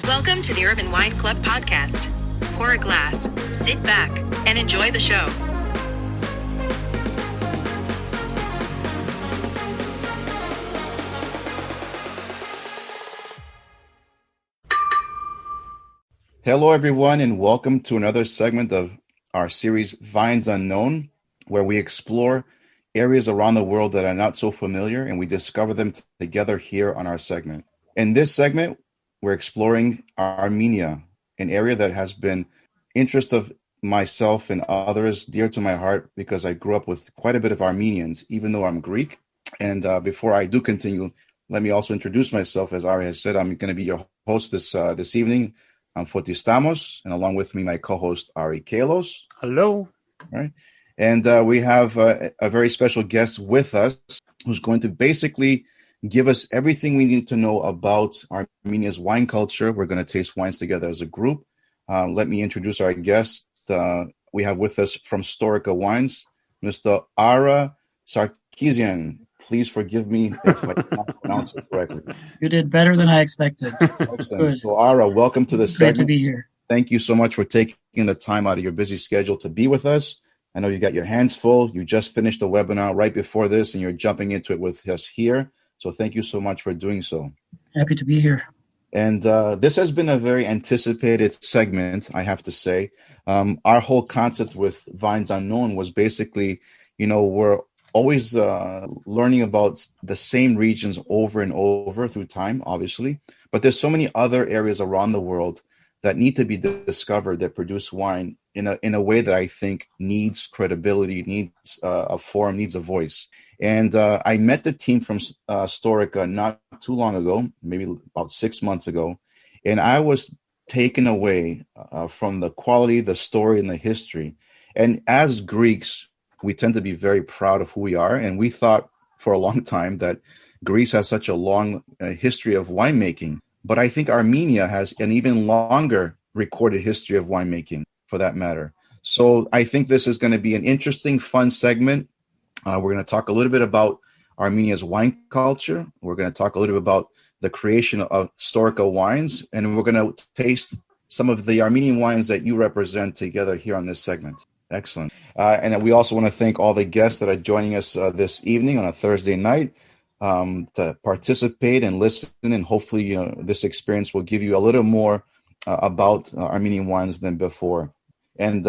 Welcome to the Urban Wine Club podcast. Pour a glass, sit back, and enjoy the show. Hello, everyone, and welcome to another segment of our series, Vines Unknown, where we explore areas around the world that are not so familiar, and we discover them together here on our segment. In this segment, we're exploring Armenia, an area that has been interest of myself and others dear to my heart because I grew up with quite a bit of Armenians, even though I'm Greek. And before I do continue, let me also introduce myself. As Ari has said, I'm going to be your host this evening. I'm Fotis Stamos, and along with me, my co-host, Ari Kalos. Hello. All right. And we have a very special guest with us who's going to basically give us everything we need to know about Armenia's wine culture. We're going to taste wines together as a group. Let me introduce our guest. We have with us from Storica Wines, Mr. Ara Sarkissian. Please forgive me if I cannot pronounce it correctly. You did better than I expected. Excellent. So, Ara, welcome to the segment. Great to be here. Thank you so much for taking the time out of your busy schedule to be with us. I know you got your hands full. You just finished a webinar right before this, and you're jumping into it with us here. So thank you so much for doing so. Happy to be here. And this has been a very anticipated segment, I have to say. Our whole concept with Vines Unknown was basically, we're always learning about the same regions over and over through time, obviously. But there's so many other areas around the world that need to be discovered that produce wine in a way that I think needs credibility, needs a forum, needs a voice. And I met the team from Storica not too long ago, maybe about 6 months ago, and I was taken away from the quality, the story, and the history. And as Greeks, we tend to be very proud of who we are, and we thought for a long time that Greece has such a long history of winemaking. But I think Armenia has an even longer recorded history of winemaking, for that matter. So I think this is going to be an interesting, fun segment. We're going to talk a little bit about Armenia's wine culture. We're going to talk a little bit about the creation of Storica wines, and we're going to taste some of the Armenian wines that you represent together here on this segment. Excellent. And we also want to thank all the guests that are joining us this evening on a Thursday night to participate and listen, and hopefully this experience will give you a little more about Armenian wines than before. And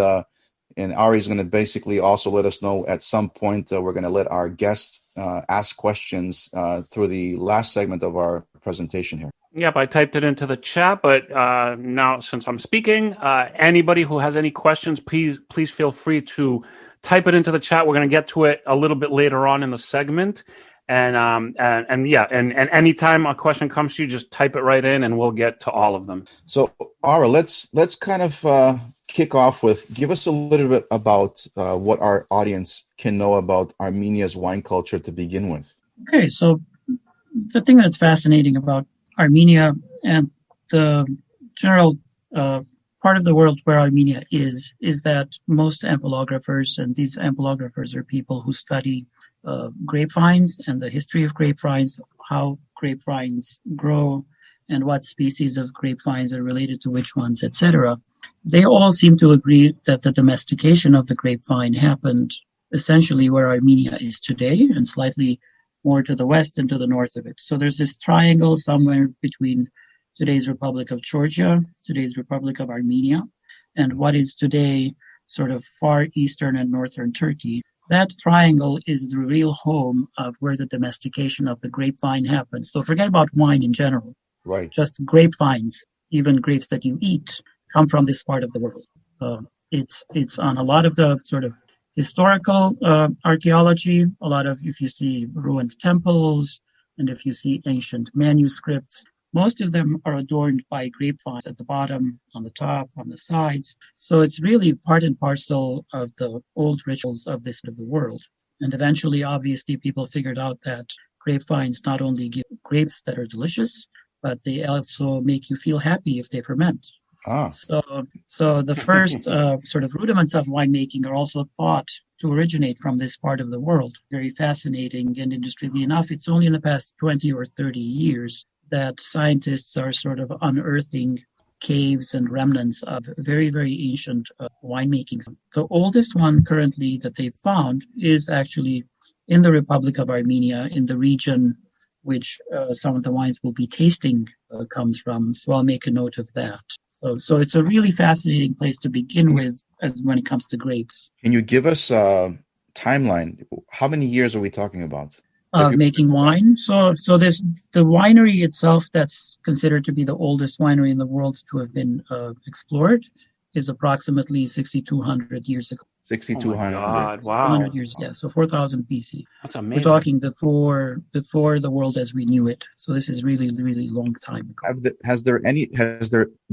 Ari is going to basically also let us know at some point we're going to let our guests ask questions through the last segment of our presentation here. Yep, I typed it into the chat, but now since I'm speaking, anybody who has any questions, please feel free to type it into the chat. We're going to get to it a little bit later on in the segment. And anytime a question comes to you, just type it right in and we'll get to all of them. So, Ara, let's kind of kick off with, give us a little bit about what our audience can know about Armenia's wine culture to begin with. Okay, so the thing that's fascinating about Armenia and the general part of the world where Armenia is that most ampelographers, and these ampelographers are people who study grapevines and the history of grapevines, how grapevines grow, and what species of grapevines are related to which ones, etc. They all seem to agree that the domestication of the grapevine happened essentially where Armenia is today, and slightly more to the west and to the north of it. So there's this triangle somewhere between today's Republic of Georgia, today's Republic of Armenia, and what is today sort of far eastern and northern Turkey. That triangle is the real home of where the domestication of the grapevine happens. So forget about wine in general. Right. Just grapevines, even grapes that you eat, come from this part of the world. It's on a lot of the sort of historical archaeology, a lot of, if you see ruined temples, and if you see ancient manuscripts, most of them are adorned by grapevines at the bottom, on the top, on the sides. So it's really part and parcel of the old rituals of this part of the world. And eventually, obviously, people figured out that grapevines not only give grapes that are delicious, but they also make you feel happy if they ferment. So the first sort of rudiments of winemaking are also thought to originate from this part of the world. Very fascinating, and interestingly enough, it's only in the past 20 or 30 years that scientists are sort of unearthing caves and remnants of very, very ancient winemaking. The oldest one currently that they found is actually in the Republic of Armenia, in the region which some of the wines will be tasting comes from. So I'll make a note of that. So it's a really fascinating place to begin with as when it comes to grapes. Can you give us a timeline? How many years are we talking about? Making wine. So the winery itself, that's considered to be the oldest winery in the world to have been explored, is approximately 6,200 years ago. 6,200. Oh my God, wow. 100 years, yeah. So 4,000 BC. That's amazing. We're talking before the world as we knew it. So this is really, really long time ago. Has there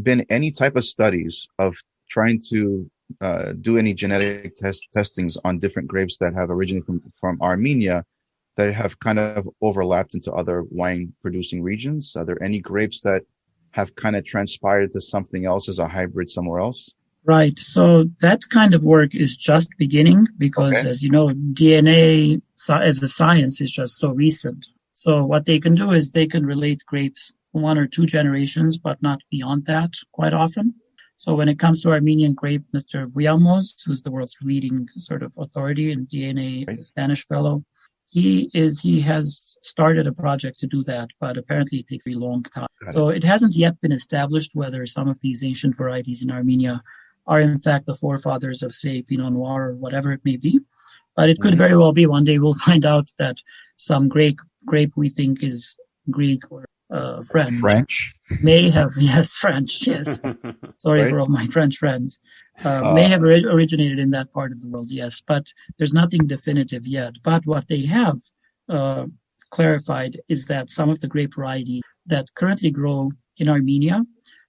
been any type of studies of trying to do any genetic testings on different grapes that have originated from Armenia that have kind of overlapped into other wine producing regions? Are there any grapes that have kind of transpired to something else as a hybrid somewhere else? Right. So that kind of work is just beginning because, as you know, DNA as a science is just so recent. So what they can do is they can relate grapes 1 or 2 generations, but not beyond that quite often. So when it comes to Armenian grape, Mr. Vuillamos, who's the world's leading sort of authority in DNA, is a Spanish fellow. He has started a project to do that, but apparently it takes a long time. So it hasn't yet been established whether some of these ancient varieties in Armenia are in fact the forefathers of, say, Pinot Noir or whatever it may be. But it could very well be one day we'll find out that some grape we think is Greek or French may have, yes, French, yes. Sorry for all my French friends. May have originated in that part of the world, yes, but there's nothing definitive yet. But what they have clarified is that some of the grape varieties that currently grow in Armenia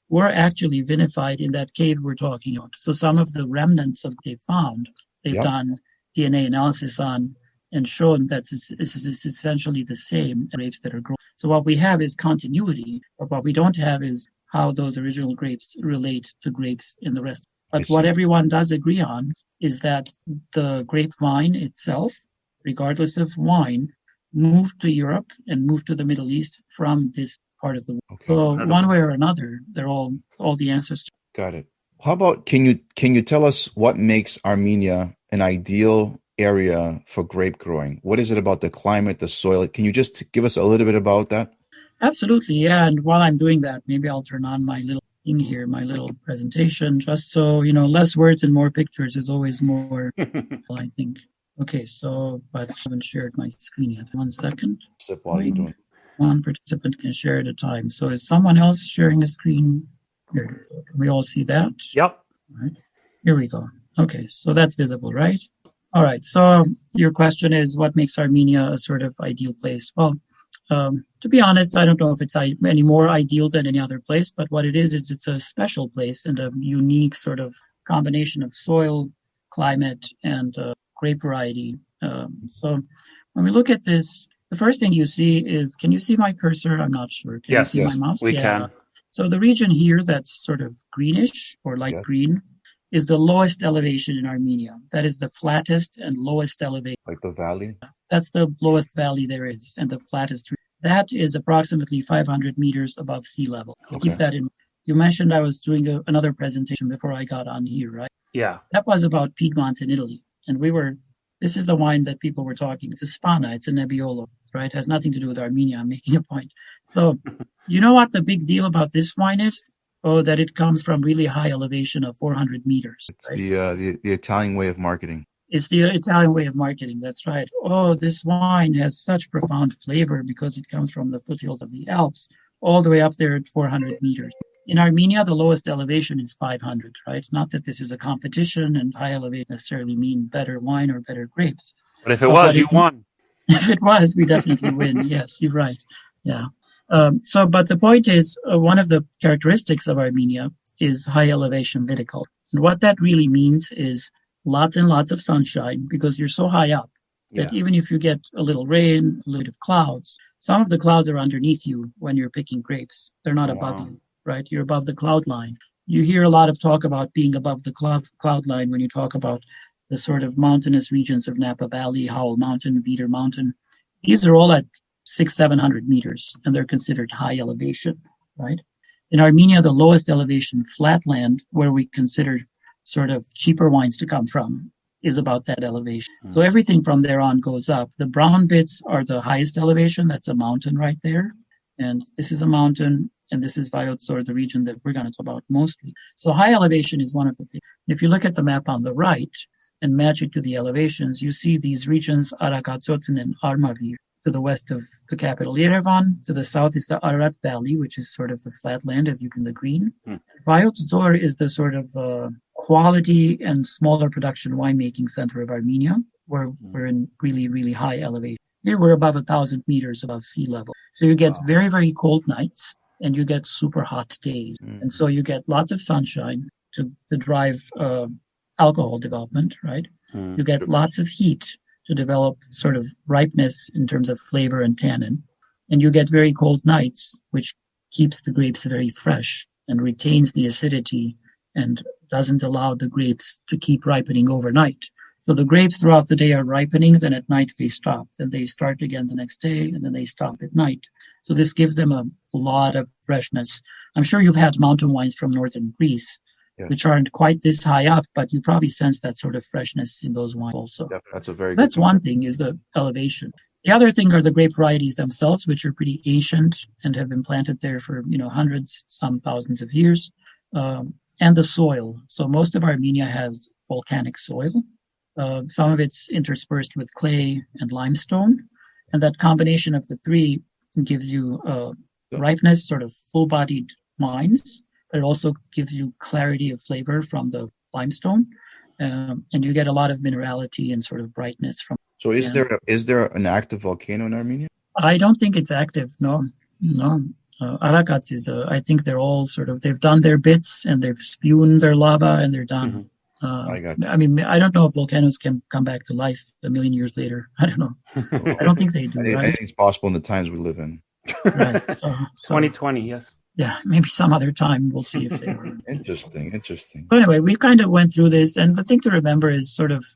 were actually vinified in that cave we're talking about. So some of the remnants of they've found, they've done DNA analysis on and shown that this is essentially the same grapes that are grown. So what we have is continuity, but what we don't have is how those original grapes relate to grapes in the rest. But what everyone does agree on is that the grapevine itself, regardless of wine, moved to Europe and moved to the Middle East from this part of the world. So one way or another, they're all the answers. Got it. How about, can you tell us what makes Armenia an ideal area for grape growing? What is it about the climate, the soil? Can you just give us a little bit about that? Absolutely, yeah. And while I'm doing that, maybe I'll turn on my little thing here, my little presentation, just so, less words and more pictures is always more, I think. Okay, but I haven't shared my screen yet. 1 second. What are you doing? One participant can share at a time. So is someone else sharing a screen? Here. So can we all see that? Yep. All right. Here we go. Okay, so that's visible, right? All right. So your question is, what makes Armenia a sort of ideal place? Well, to be honest, I don't know if it's any more ideal than any other place, but what it is it's a special place and a unique sort of combination of soil, climate, and grape variety. So when we look at this, the first thing you see is, can you see my cursor? I'm not sure. Can you see my mouse? We can. So the region here that's sort of greenish or light green is the lowest elevation in Armenia. That is the flattest and lowest elevation. Like the valley? That's the lowest valley there is and the flattest. That is approximately 500 meters above sea level. So keep that in mind. You mentioned I was doing another presentation before I got on here, right? Yeah. That was about Piedmont in Italy. And this is the wine that people were talking. It's a Spana. It's a Nebbiolo, right? It has nothing to do with Armenia. I'm making a point. So you know what the big deal about this wine is? Oh, that it comes from really high elevation of 400 meters. It's the Italian way of marketing. It's the Italian way of marketing. That's right. Oh, this wine has such profound flavor because it comes from the foothills of the Alps all the way up there at 400 meters. In Armenia, the lowest elevation is 500, right? Not that this is a competition and high elevation necessarily mean better wine or better grapes. But if it was, you won. If it was, we definitely win. Yes, you're right. Yeah. But the point is, one of the characteristics of Armenia is high elevation viticulture. And what that really means is lots and lots of sunshine because you're so high up that even if you get a little rain, a little bit of clouds, some of the clouds are underneath you when you're picking grapes. They're not above you, right? You're above the cloud line. You hear a lot of talk about being above the cloud line when you talk about the sort of mountainous regions of Napa Valley, Howell Mountain, Veeder Mountain. These are all at 700 meters, and they're considered high elevation, right? In Armenia, the lowest elevation flatland, where we consider sort of cheaper wines to come from, is about that elevation. So everything from there on goes up. The brown bits are the highest elevation. That's a mountain right there. And this is a mountain, and this is Vayotsor, the region that we're going to talk about mostly. So high elevation is one of the things. If you look at the map on the right and match it to the elevations, you see these regions, Arakatsotin and Armavir, to the west of the capital Yerevan. To the south is the Arat Valley, which is sort of the flat land, as you can the green. Vayotsor is the sort of quality and smaller production winemaking center of Armenia, where we're in really, really high elevation. Here we're above 1,000 meters above sea level. So you get very, very cold nights and you get super hot days. And so you get lots of sunshine to drive alcohol development, right? You get lots of heat to develop sort of ripeness in terms of flavor and tannin. And you get very cold nights, which keeps the grapes very fresh and retains the acidity and doesn't allow the grapes to keep ripening overnight. So the grapes throughout the day are ripening, then at night they stop. Then they start again the next day, and then they stop at night. So this gives them a lot of freshness. I'm sure you've had mountain wines from northern Greece, which aren't quite this high up, but you probably sense that sort of freshness in those wines also. Yeah, that's a very That's one thing, is the elevation. The other thing are the grape varieties themselves, which are pretty ancient and have been planted there for hundreds, some thousands of years, and the soil. So most of Armenia has volcanic soil. Some of it's interspersed with clay and limestone, and that combination of the three gives you ripeness, sort of full-bodied wines. It also gives you clarity of flavor from the limestone, and you get a lot of minerality and sort of brightness from. So is there an active volcano in Armenia? I don't think it's active. No. Arakats is. I think they're all sort of. They've done their bits and they've spewed their lava and they're done. I mean, I don't know if volcanoes can come back to life 1 million years later. I don't know. I don't think they do. Anything's possible in the times we live in. Right. So 2020, yes. Yeah, maybe some other time we'll see if they were. Interesting. But anyway, we kind of went through this, and the thing to remember is sort of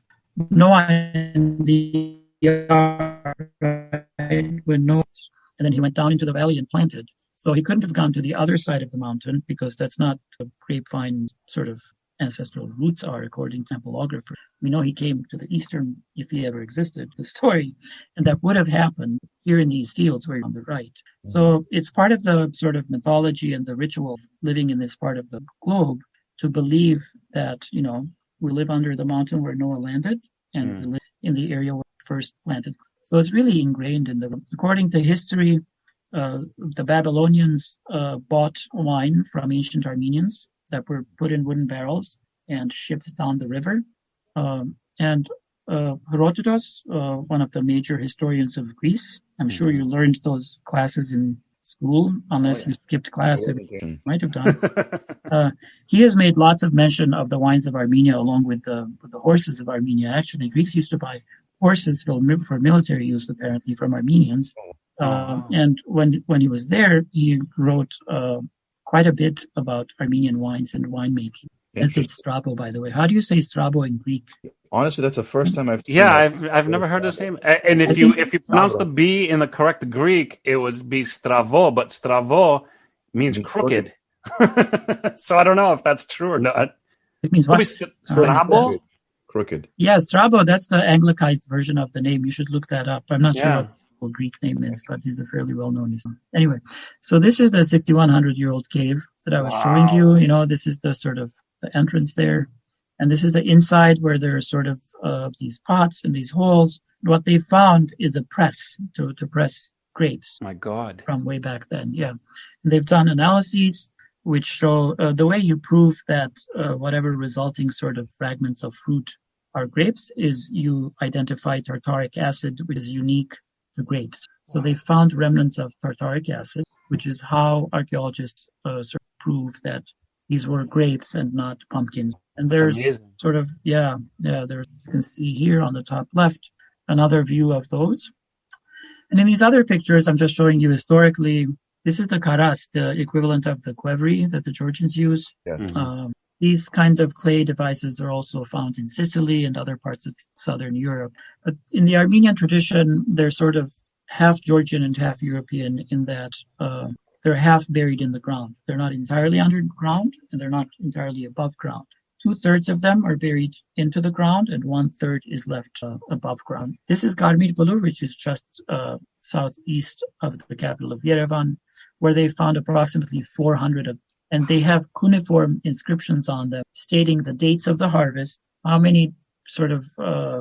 Noah in the yard, right? When Noah, and then he went down into the valley and planted. So he couldn't have gone to the other side of the mountain because that's not the grapevine sort of ancestral roots are, according to templeographer. We know he came to the eastern, if he ever existed, the story, and that would have happened here in these fields where you're on the right. So it's part of the sort of mythology and the ritual of living in this part of the globe to believe that, we live under the mountain where Noah landed and we live in the area where he first planted. So it's really ingrained according to history, the Babylonians bought wine from ancient Armenians that were put in wooden barrels and shipped down the river. And Herodotus, one of the major historians of Greece, I'm sure you learned those classes in school, unless you skipped class, you might have done. He has made lots of mention of the wines of Armenia along with the horses of Armenia. Actually, Greeks used to buy horses for military use, apparently, from Armenians. And when he was there, he wrote quite a bit about Armenian wines and winemaking. That's Strabo, by the way. How do you say Strabo in Greek? Honestly, that's the first time I've seen I've never heard this name. And if you pronounce the B in the correct Greek, it would be Stravo, but Stravo means crooked. So I don't know if that's true or not. It means what? Strabo? Crooked. Yeah, Strabo, that's the Anglicized version of the name. You should look that up. I'm not sure what the Greek name is, but he's a fairly well-known name. Anyway, so this is the 6,100-year-old cave that I was showing you. This is the sort of the entrance there. And this is the inside where there are sort of these pots and these holes. What they found is a press to press grapes. My God. From way back then, yeah. And they've done analyses which show the way you prove that whatever resulting sort of fragments of fruit are grapes is you identify tartaric acid, which is unique to grapes. So they found remnants of tartaric acid, which is how archaeologists sort of prove that these were grapes and not pumpkins. And there's sort of, there you can see here on the top left, another view of those. And in these other pictures, I'm just showing you historically, this is the karas, the equivalent of the qvevri that the Georgians use. Yes. These kind of clay devices are also found in Sicily and other parts of southern Europe. But in the Armenian tradition, they're sort of half Georgian and half European in that they're half buried in the ground. They're not entirely underground, and they're not entirely above ground. 2/3 of them are buried into the ground, and 1/3 is left above ground. This is Garmirpulu, which is just southeast of the capital of Yerevan, where they found approximately 400 of them. And they have cuneiform inscriptions on them stating the dates of the harvest, how many sort of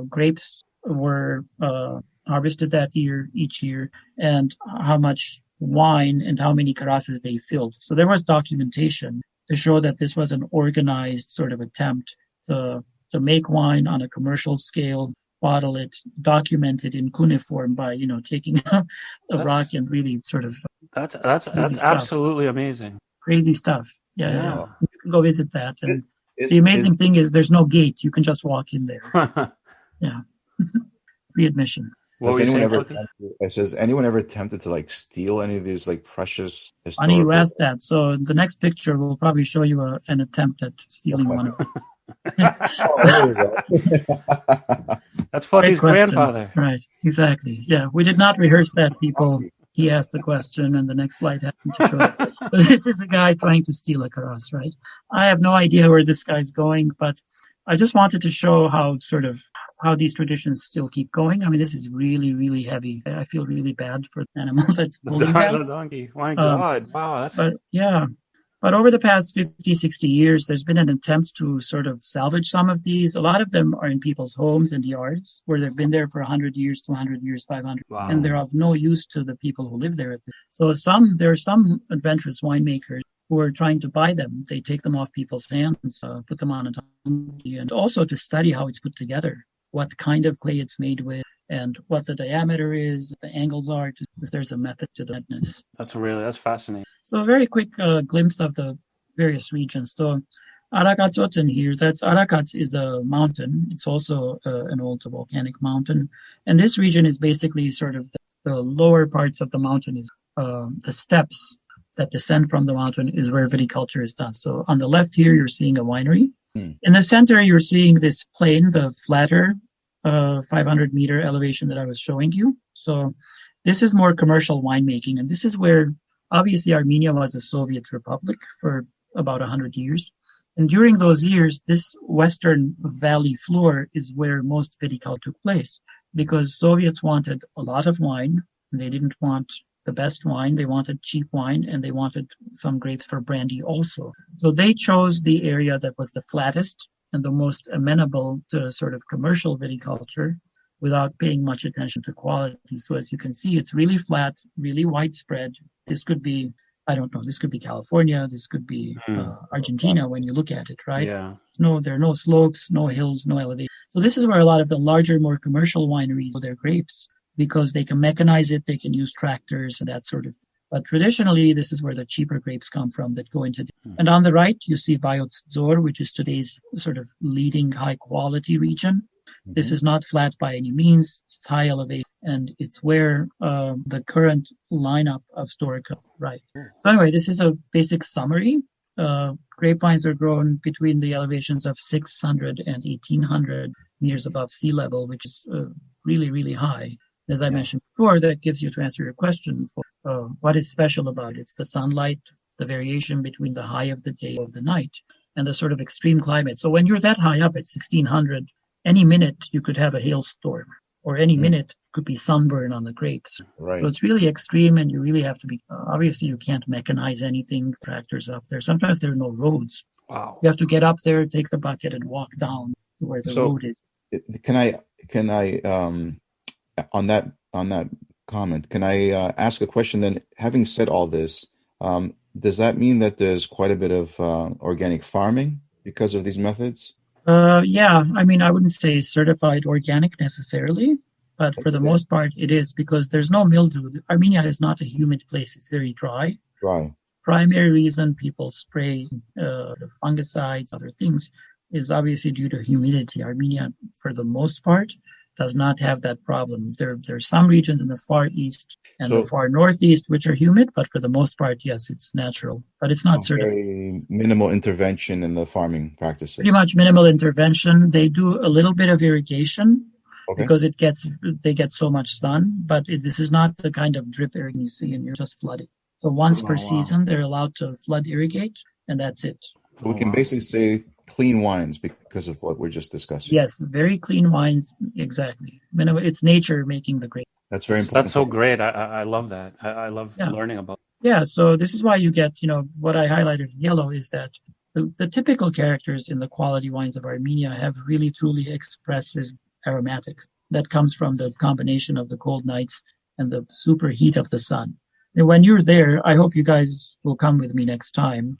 grapes were harvested that year, each year, and how much wine and how many karasas they filled. So there was documentation to show that this was an organized sort of attempt to make wine on a commercial scale, bottle it, document it in cuneiform by, taking a rock and really sort of that's absolutely amazing. Crazy stuff. Yeah. You can go visit that. And the amazing thing is there's no gate. You can just walk in there. Yeah. Free admission. Has anyone ever attempted to steal any of these precious historical... Funny you asked that. So the next picture will probably show you an attempt at stealing one of them. That's Fuddy's grandfather. Right, exactly. Yeah, we did not rehearse that, people. He asked the question, and the next slide happened to show it. So this is a guy trying to steal a karas, right? I have no idea where this guy's going, but I just wanted to show how these traditions still keep going. I mean, this is really, really heavy. I feel really bad for the animal that's holding that. The donkey. My God. Wow. But over the past 50, 60 years, there's been an attempt to sort of salvage some of these. A lot of them are in people's homes and yards where they've been there for 100 years, 200 years, 500. Wow. And they're of no use to the people who live there. So there are some adventurous winemakers who are trying to buy them. They take them off people's hands, put them on a donkey, and also to study how it's put together, what kind of clay it's made with, and what the diameter is, what the angles are, if there's a method to the madness. That's fascinating. So a very quick glimpse of the various regions. So Arakatsoten here, Arakats is a mountain. It's also an old volcanic mountain. And this region is basically sort of the lower parts of the mountain is the steps that descend from the mountain is where viticulture is done. So on the left here, you're seeing a winery. In the center, you're seeing this plain, the flatter 500-meter elevation that I was showing you. So this is more commercial winemaking. And this is where, obviously, Armenia was a Soviet republic for about 100 years. And during those years, this western valley floor is where most viticulture took place because Soviets wanted a lot of wine. They didn't want the best wine. They wanted cheap wine, and they wanted some grapes for brandy also. So they chose the area that was the flattest and the most amenable to sort of commercial viticulture without paying much attention to quality. So as you can see, it's really flat, really widespread. This could be, this could be California. This could be Argentina when you look at it, right? Yeah. There are no slopes, no hills, no elevation. So this is where a lot of the larger, more commercial wineries grow their grapes because they can mechanize it, they can use tractors and that sort of thing. But traditionally, this is where the cheaper grapes come from that go into. And on the right, you see Vayotdzor, which is today's sort of leading high-quality region. Mm-hmm. This is not flat by any means. It's high elevation, and it's where the current lineup of Storica, right. So anyway, this is a basic summary. Grapevines are grown between the elevations of 600 and 1,800 meters above sea level, which is really, really high. As I mentioned before, that gives you, to answer your question, for what is special about it. It's the sunlight, the variation between the high of the day and the night, and the sort of extreme climate. So when you're that high up at 1,600, any minute you could have a hailstorm, or any minute could be sunburn on the grapes. Right. So it's really extreme, and you really have to be, obviously you can't mechanize anything, tractors up there. Sometimes there are no roads. Wow. You have to get up there, take the bucket, and walk down to where the road is. Can I on that comment, can I ask a question then? Having said all this, does that mean that there's quite a bit of organic farming because of these methods? Yeah, I mean, I wouldn't say certified organic necessarily, but for the most part it is because there's no mildew. Armenia is not a humid place. It's very dry. Right. Primary reason people spray the fungicides, other things, is obviously due to humidity. Armenia, for the most part, does not have that problem. There are some regions in the far east and the far northeast which are humid, but for the most part, yes, it's natural. But it's not certified. Very minimal intervention in the farming practices. Pretty much minimal intervention. They do a little bit of irrigation, Okay. because they get so much sun. But this is not the kind of drip irrigation you see, and you're just flooding. So once Oh, per wow. season, they're allowed to flood irrigate, and that's it. So we can basically say clean wines because of what we're just discussing. Yes, very clean wines, exactly. It's nature making the grape. That's very important. That's so great. I love that. I love Yeah. learning about. Yeah, so this is why you get, what I highlighted in yellow is that the typical characters in the quality wines of Armenia have really truly expressive aromatics that comes from the combination of the cold nights and the super heat of the sun. And when you're there, I hope you guys will come with me next time.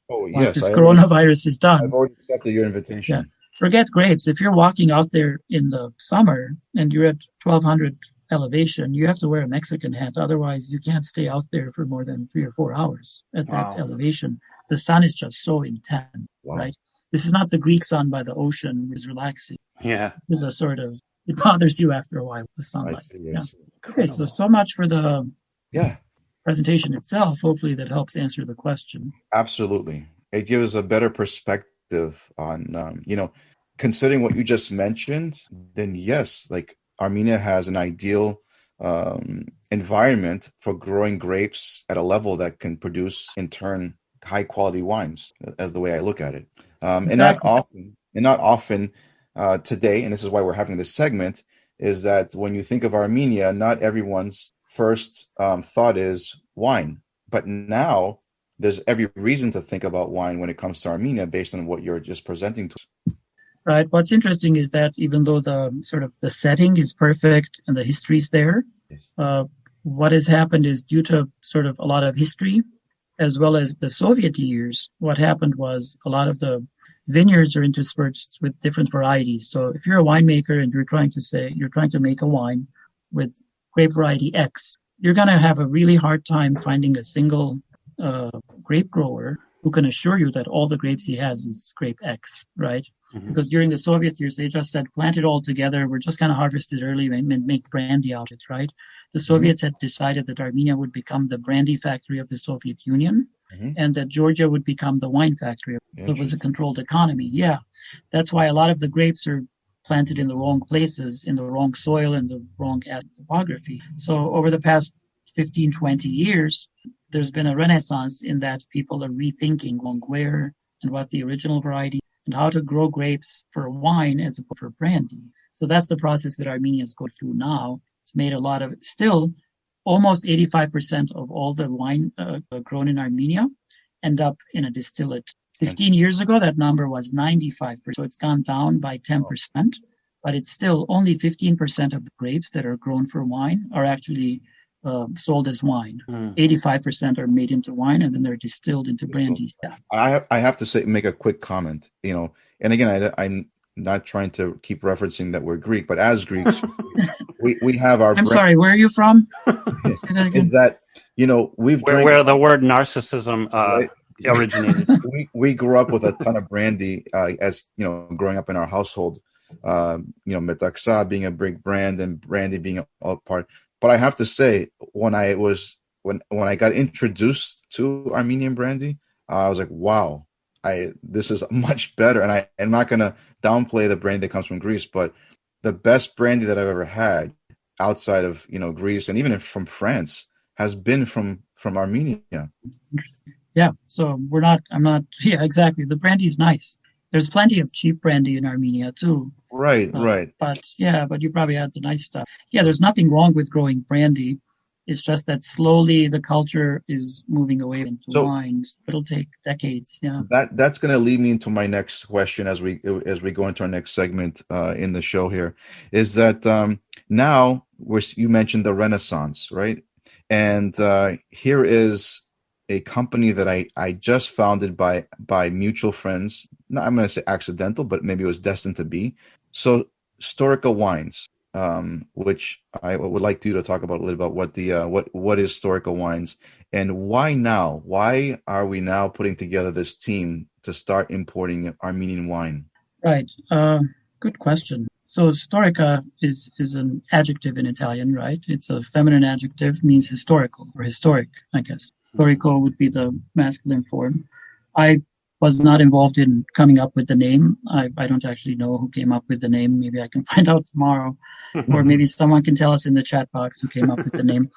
Once this coronavirus is done. I've already accepted your invitation. Yeah. Forget grapes. If you're walking out there in the summer and you're at 1200 elevation, you have to wear a Mexican hat. Otherwise, you can't stay out there for more than 3 or 4 hours at that elevation. The sun is just so intense, right? This is not the Greek sun by the ocean, which is relaxing. Yeah. This is a sort of, it bothers you after a while, the sunlight. I see. Okay, so much for the presentation itself. Hopefully that helps answer the question. Absolutely. It gives a better perspective on, considering what you just mentioned, then yes, like Armenia has an ideal environment for growing grapes at a level that can produce, in turn, high quality wines, as the way I look at it. Exactly. And not often today, and this is why we're having this segment, is that when you think of Armenia, not everyone's first thought is wine. But now there's every reason to think about wine when it comes to Armenia based on what you're just presenting to us. Right. What's interesting is that even though the sort of the setting is perfect and the history's there, what has happened is due to sort of a lot of history, as well as the Soviet years, what happened was a lot of the vineyards are interspersed with different varieties. So if you're a winemaker and you're trying to make a wine with grape variety X, you're going to have a really hard time finding a single grape grower who can assure you that all the grapes he has is grape X, right? Mm-hmm. Because during the Soviet years, they just said, plant it all together. We're just going to harvest it early and make brandy out of it, right? The Soviets had decided that Armenia would become the brandy factory of the Soviet Union, and that Georgia would become the wine factory. So it was a controlled economy. Yeah. That's why a lot of the grapes are planted in the wrong places, in the wrong soil, and the wrong topography. So over the past 15, 20 years, there's been a renaissance in that people are rethinking where and what the original variety and how to grow grapes for wine as opposed for brandy. So that's the process that Armenia is going through now. It's made a lot of, still almost 85% of all the wine grown in Armenia end up in a distillate. 15 years ago, that number was 95%. So it's gone down by 10%, but it's still only 15% of the grapes that are grown for wine are actually sold as wine. 85% are made into wine, and then they're distilled into brandy. I have to make a quick comment, and again, I'm not trying to keep referencing that we're Greek, but as Greeks, we have our. I'm sorry, where are you from? Is that we've drank where the word narcissism originated. we grew up with a ton of brandy as growing up in our household. Metaxa being a big brand and brandy being a part. But I have to say, when I got introduced to Armenian brandy, I was like, wow, this is much better. And I'm not going to downplay the brandy that comes from Greece, but the best brandy that I've ever had outside of Greece and even from France has been from Armenia. Yeah, so I'm not. Yeah, exactly. The brandy's nice. There's plenty of cheap brandy in Armenia too. Right. But you probably had the nice stuff. Yeah, there's nothing wrong with growing brandy. It's just that slowly the culture is moving away into wines. It'll take decades. Yeah. That's going to lead me into my next question as we go into our next segment in the show here. Is that now you mentioned the Renaissance, right? And here is a company that I just founded by mutual friends. Not, I'm going to say accidental, but maybe it was destined to be. So Storica Wines, which I would like you to talk about a little about what is Storica Wines and why now? Why are we now putting together this team to start importing Armenian wine? Right. Good question. So Storica is an adjective in Italian, right? It's a feminine adjective, means historical or historic, I guess. Storico would be the masculine form. I was not involved in coming up with the name. I don't actually know who came up with the name. Maybe I can find out tomorrow, or maybe someone can tell us in the chat box who came up with the name.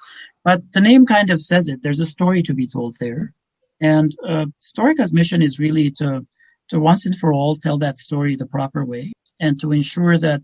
But the name kind of says it. There's a story to be told there. And Storica's mission is really to once and for all tell that story the proper way, and to ensure that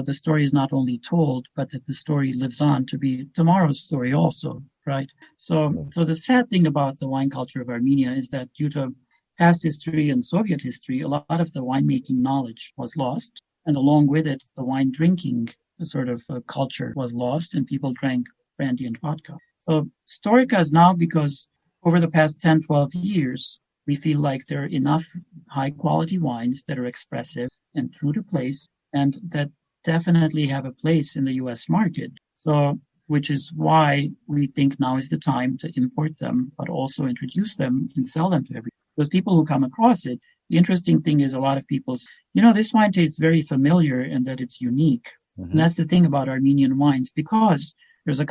the story is not only told, but that the story lives on to be tomorrow's story also, right? So the sad thing about the wine culture of Armenia is that due to past history and Soviet history, a lot of the winemaking knowledge was lost, and along with it, the wine drinking sort of culture was lost, and people drank brandy and vodka. So Storica is now, because over the past 10, 12 years, we feel like there are enough high-quality wines that are expressive and true to place, and that definitely have a place in the U.S. market. So, which is why we think now is the time to import them, but also introduce them and sell them to everyone. Those people who come across it, the interesting thing is a lot of people say, this wine tastes very familiar and that it's unique. Mm-hmm. And that's the thing about Armenian wines, because there's a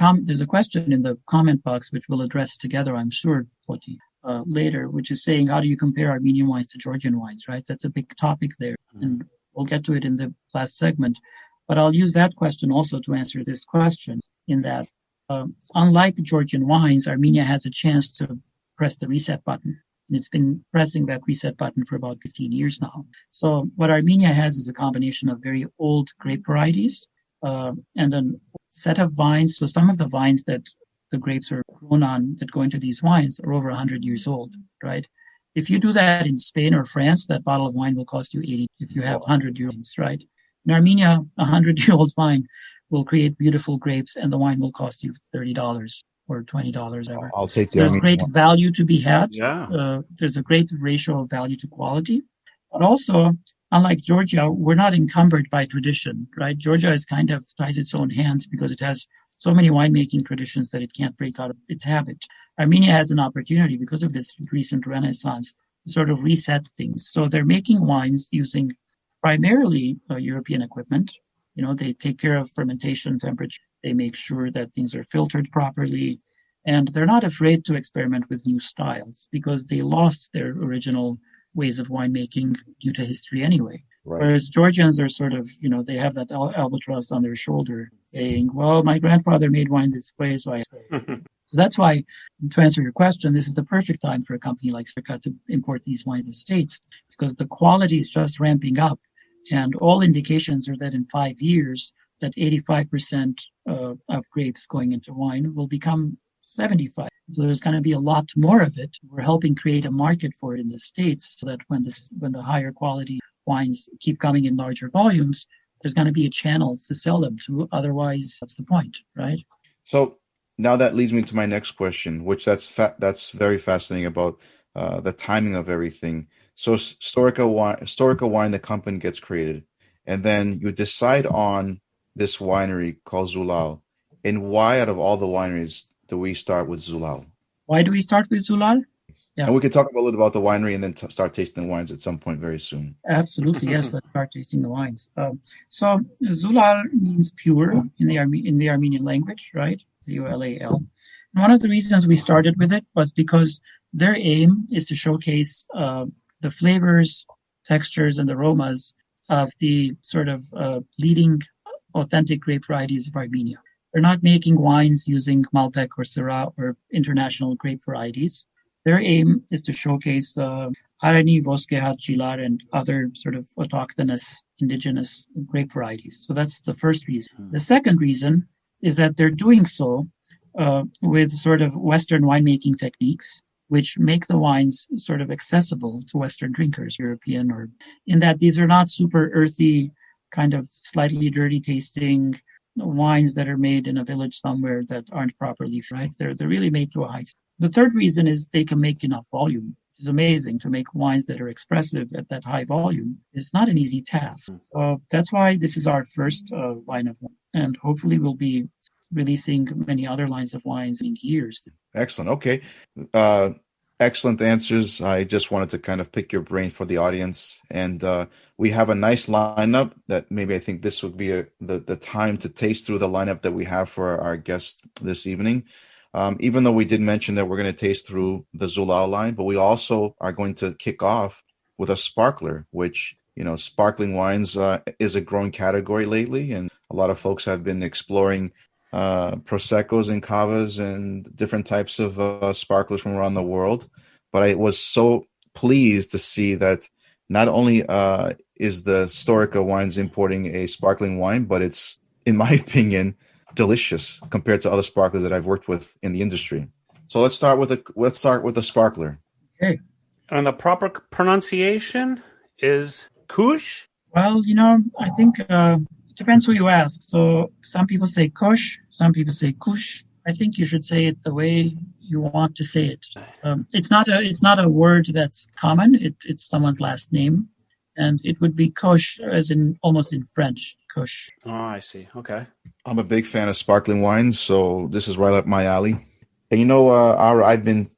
question in the comment box, which we'll address together, I'm sure, later, which is saying, how do you compare Armenian wines to Georgian wines, right? That's a big topic there. Mm-hmm. And we'll get to it in the last segment. But I'll use that question also to answer this question, in that, unlike Georgian wines, Armenia has a chance to press the reset button. And it's been pressing that reset button for about 15 years now. So what Armenia has is a combination of very old grape varieties and a set of vines. So some of the vines that the grapes are grown on that go into these wines are over 100 years old, right? If you do that in Spain or France, that bottle of wine will cost you 80 if you have 100-year olds, right? In Armenia, a 100-year-old vine will create beautiful grapes, and the wine will cost you $30 or $20, whatever. I'll take the There's great value to be had. Yeah. There's a great ratio of value to quality. But also, unlike Georgia, we're not encumbered by tradition, right? Georgia is kind of ties its own hands because it has so many winemaking traditions that it can't break out of its habit. Armenia has an opportunity because of this recent renaissance to sort of reset things. So they're making wines using primarily European equipment. They take care of fermentation temperature. They make sure that things are filtered properly. And they're not afraid to experiment with new styles because they lost their original ways of winemaking due to history anyway. Right. Whereas Georgians are sort of, they have that albatross on their shoulder saying, well, my grandfather made wine this way, so I... So that's why, to answer your question, this is the perfect time for a company like Storica to import these wines to the States, because the quality is just ramping up. And all indications are that in 5 years, that 85% of grapes going into wine will become 75. So there's going to be a lot more of it. We're helping create a market for it in the States so that when the higher quality wines keep coming in larger volumes, there's going to be a channel to sell them to. Otherwise, that's the point, right? So now that leads me to my next question, which that's very fascinating about the timing of everything. So Storica wine, the company gets created, and then you decide on this winery called Zulal. And why, out of all the wineries, do we start with Zulal? Why do we start with Zulal? Yeah. And we can talk a little about the winery and then start tasting the wines at some point very soon. Absolutely, yes. Let's start tasting the wines. So Zulal means pure in the Armenian language, right? Zulal. And one of the reasons we started with it was because their aim is to showcase the flavors, textures, and aromas of the sort of leading authentic grape varieties of Armenia. They're not making wines using Malbec or Syrah or international grape varieties. Their aim is to showcase Arani, Voskehat, Gilar, and other sort of autochthonous indigenous grape varieties. So that's the first reason. The second reason is that they're doing so with sort of Western winemaking techniques, which make the wines sort of accessible to Western drinkers, European, or in that these are not super earthy, kind of slightly dirty tasting wines that are made in a village somewhere that aren't properly fried. They're really made to a high standard. The third reason is they can make enough volume. It's amazing to make wines that are expressive at that high volume. It's not an easy task. So that's why this is our first line of wine. And hopefully we'll be releasing many other lines of wines in years. Excellent. Okay. Excellent answers. I just wanted to kind of pick your brain for the audience. And we have a nice lineup that maybe I think this would be the time to taste through the lineup that we have for our guests this evening. Even though we did mention that we're going to taste through the Zulal line, but we also are going to kick off with a sparkler, which, sparkling wines is a growing category lately. And a lot of folks have been exploring Proseccos and Cavas and different types of sparklers from around the world. But I was so pleased to see that not only is the Storica Wines importing a sparkling wine, but it's, in my opinion, delicious compared to other sparklers that I've worked with in the industry. So let's start with the sparkler. Okay. And the proper pronunciation is Kush? Well, I think it depends who you ask. So some people say Kush, some people say Kush. I think you should say it the way you want to say it. It's not a word that's common. It's someone's last name, and it would be Kush, as in almost in French, Kush. Oh, I see. Okay. I'm a big fan of sparkling wines, so this is right up my alley. And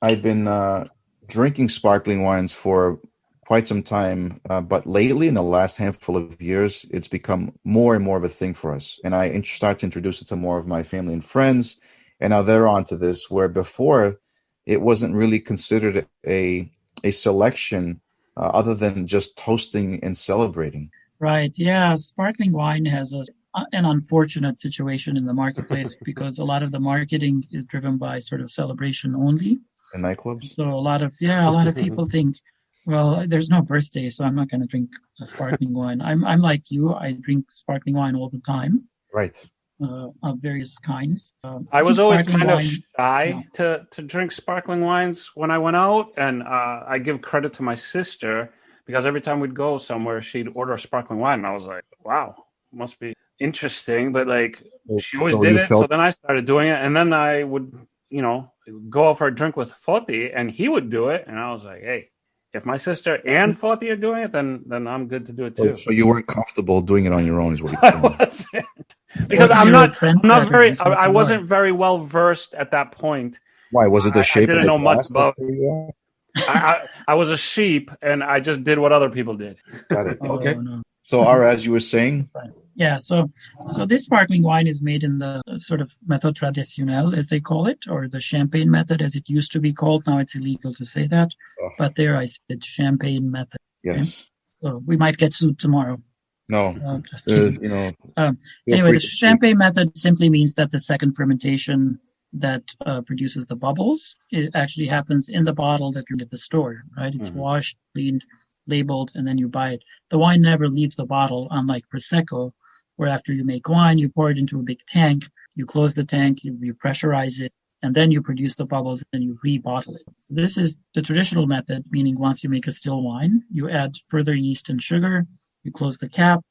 I've been drinking sparkling wines for quite some time, but lately, in the last handful of years, it's become more and more of a thing for us. And I start to introduce it to more of my family and friends, and now they're onto this. Where before, it wasn't really considered a selection other than just toasting and celebrating. Right. Yeah. Sparkling wine has an unfortunate situation in the marketplace because a lot of the marketing is driven by sort of celebration only. In nightclubs? So a lot of people think, well, there's no birthday, so I'm not going to drink a sparkling wine. I'm like you. I drink sparkling wine all the time. Right. Of various kinds. I was always kind of wine, shy to drink sparkling wines when I went out, and I give credit to my sister because every time we'd go somewhere, she'd order a sparkling wine, and I was like, wow, must be interesting. But she always did it, so then I started doing it, and then I would, go out for a drink with Foti, and he would do it, and I was like, hey, if my sister and Foti are doing it, then I'm good to do it too. So you weren't comfortable doing it on your own, is what you're saying? I wasn't. Because I wasn't very well versed at that point. Why? Was it the shape I didn't of the know much about it? I was a sheep, and I just did what other people did. Got it. Okay. No. So, Ara, as you were saying? Yeah, so this sparkling wine is made in the sort of méthode traditionnelle, as they call it, or the champagne method, as it used to be called. Now it's illegal to say that, but there I said champagne method. Yes. Okay? So we might get sued tomorrow. No. Just kidding. Anyway, the champagne method simply means that the second fermentation that produces the bubbles, it actually happens in the bottle that you get at the store, right? It's washed, cleaned, labeled, and then you buy it. The wine never leaves the bottle, unlike Prosecco, where after you make wine, you pour it into a big tank, you close the tank, you pressurize it, and then you produce the bubbles and you rebottle it. So this is the traditional method, meaning once you make a still wine, you add further yeast and sugar, you close the cap,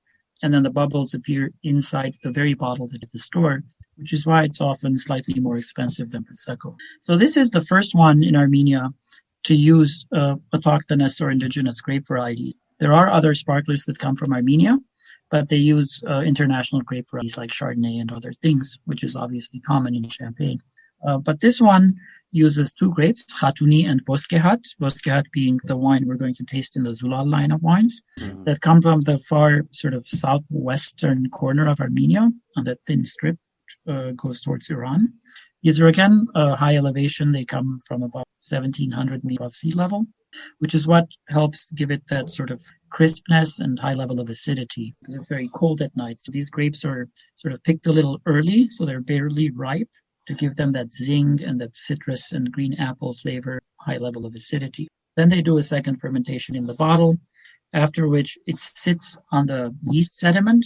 and then the bubbles appear inside the very bottle that at the store, which is why it's often slightly more expensive than Prosecco. So this is the first one in Armenia to use autochthonous or indigenous grape varieties. There are other sparklers that come from Armenia, but they use international grape varieties like Chardonnay and other things, which is obviously common in Champagne. But this one uses two grapes, Khatuni and Voskehat, Voskehat being the wine we're going to taste in the Zulal line of wines that come from the far sort of southwestern corner of Armenia on that thin strip goes towards Iran. These are again high elevation. They come from about 1,700 meters above sea level, which is what helps give it that sort of crispness and high level of acidity because it's very cold at night. So these grapes are sort of picked a little early, so they're barely ripe to give them that zing and that citrus and green apple flavor, high level of acidity. Then they do a second fermentation in the bottle, after which it sits on the yeast sediment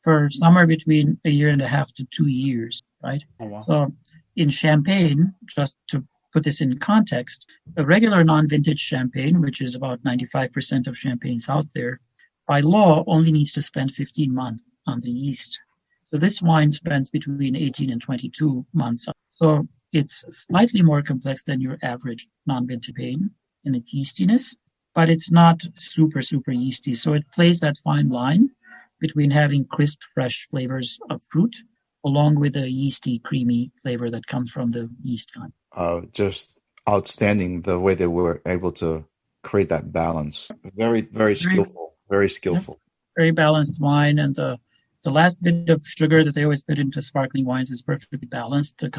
for somewhere between 1.5 years to 2 years, right? Oh, wow. So in Champagne, just to put this in context, a regular non-vintage Champagne, which is about 95% of Champagnes out there, by law only needs to spend 15 months on the yeast. So this wine spends between 18 and 22 months. So it's slightly more complex than your average non-vintage Champagne in its yeastiness, but it's not super, super yeasty. So it plays that fine line between having crisp, fresh flavors of fruit along with a yeasty, creamy flavor that comes from the yeast kind. Just outstanding the way they were able to create that balance. Very, very skillful. Very skillful. Very balanced wine, and the last bit of sugar that they always put into sparkling wines is perfectly balanced to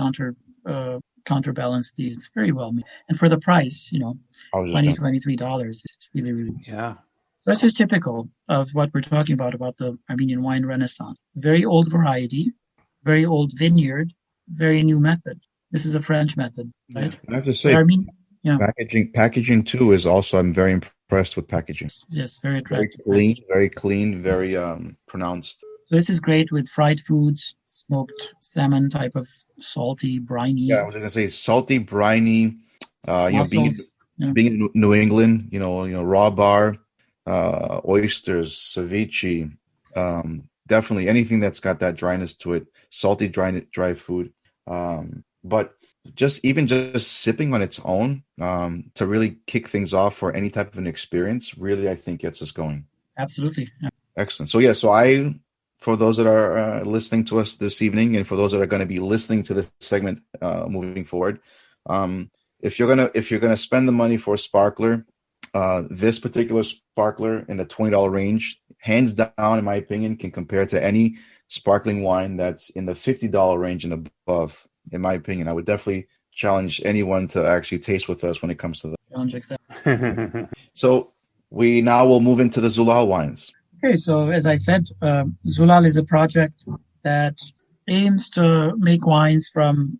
counterbalance the. It's very well made, and for the price, $23, it's Really, really. Yeah. So this is typical of what we're talking about the Armenian wine renaissance. Very old variety, very old vineyard, very new method. This is a French method, right? I have to But say, yeah, packaging too is also, I'm very impressed with packaging. yes, very Very attractive. clean, very pronounced. So this is great with fried foods, smoked salmon type of salty, briny. Yeah, I was gonna say salty, briny. Mussels. Being in New England, raw bar, oysters, ceviche, definitely anything that's got that dryness to it, salty, dry food. But just sipping on its own, to really kick things off for any type of an experience, really, I think gets us going. Absolutely. Yeah. Excellent. So for those that are listening to us this evening, and for those that are going to be listening to this segment moving forward, if you're gonna spend the money for a sparkler, this particular sparkler in the $20 range, hands down, in my opinion, can compare to any sparkling wine that's in the $50 range and above. In my opinion, I would definitely challenge anyone to actually taste with us when it comes to that. Challenge accepted. So we now will move into the Zulal wines. Okay, so as I said, Zulal is a project that aims to make wines from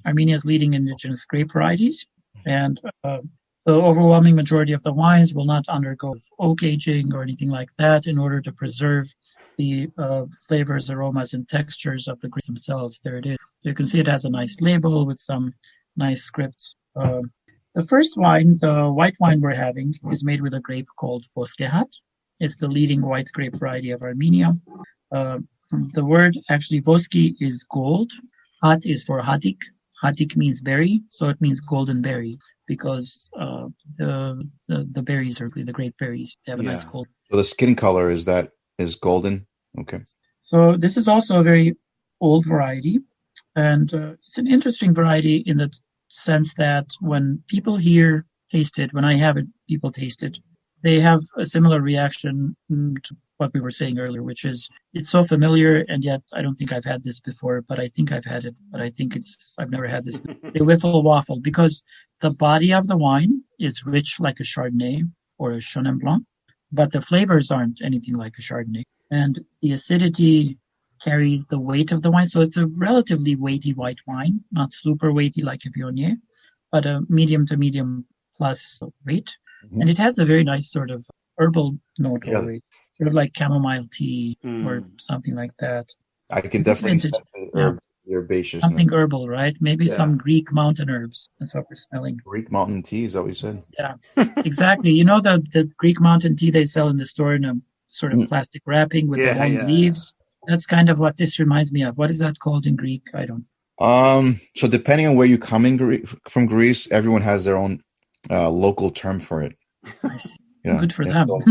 Armenia's leading indigenous grape varieties, and the overwhelming majority of the wines will not undergo oak aging or anything like that in order to preserve the flavors, aromas, and textures of the grapes themselves. There it is. You can see it has a nice label with some nice scripts. The first wine, the white wine we're having, is made with a grape called Voskehat. It's the leading white grape variety of Armenia. The word, actually, Voski is gold. Hat is for Hadik. Hadik means berry, so it means golden berry because the berries are the grape berries. They have a nice gold. So the skin color is golden. Okay. So this is also a very old variety, and it's an interesting variety in the sense that when people here taste it, when I have it, people taste it, they have a similar reaction to what we were saying earlier, which is it's so familiar, and yet I don't think I've had this before, but I think I've had it, but I think I've never had this. They whiffle waffle because the body of the wine is rich like a Chardonnay or a Chenin Blanc, but the flavors aren't anything like a Chardonnay. And the acidity carries the weight of the wine. So it's a relatively weighty white wine, not super weighty like a Viognier, but a medium to medium plus weight. Mm-hmm. And it has a very nice sort of herbal note over it, sort of like chamomile tea or something like that. I can definitely sense the herbaceous. Something herbal, right? Maybe some Greek mountain herbs. That's what we're smelling. Greek mountain tea, is that what you said? Yeah, exactly. You know the Greek mountain tea they sell in the store in a sort of plastic wrapping with the long leaves? That's kind of what this reminds me of. What is that called in Greek? I don't know. So depending on where you come from Greece, everyone has their own local term for it. I see. Yeah. Good for them. So,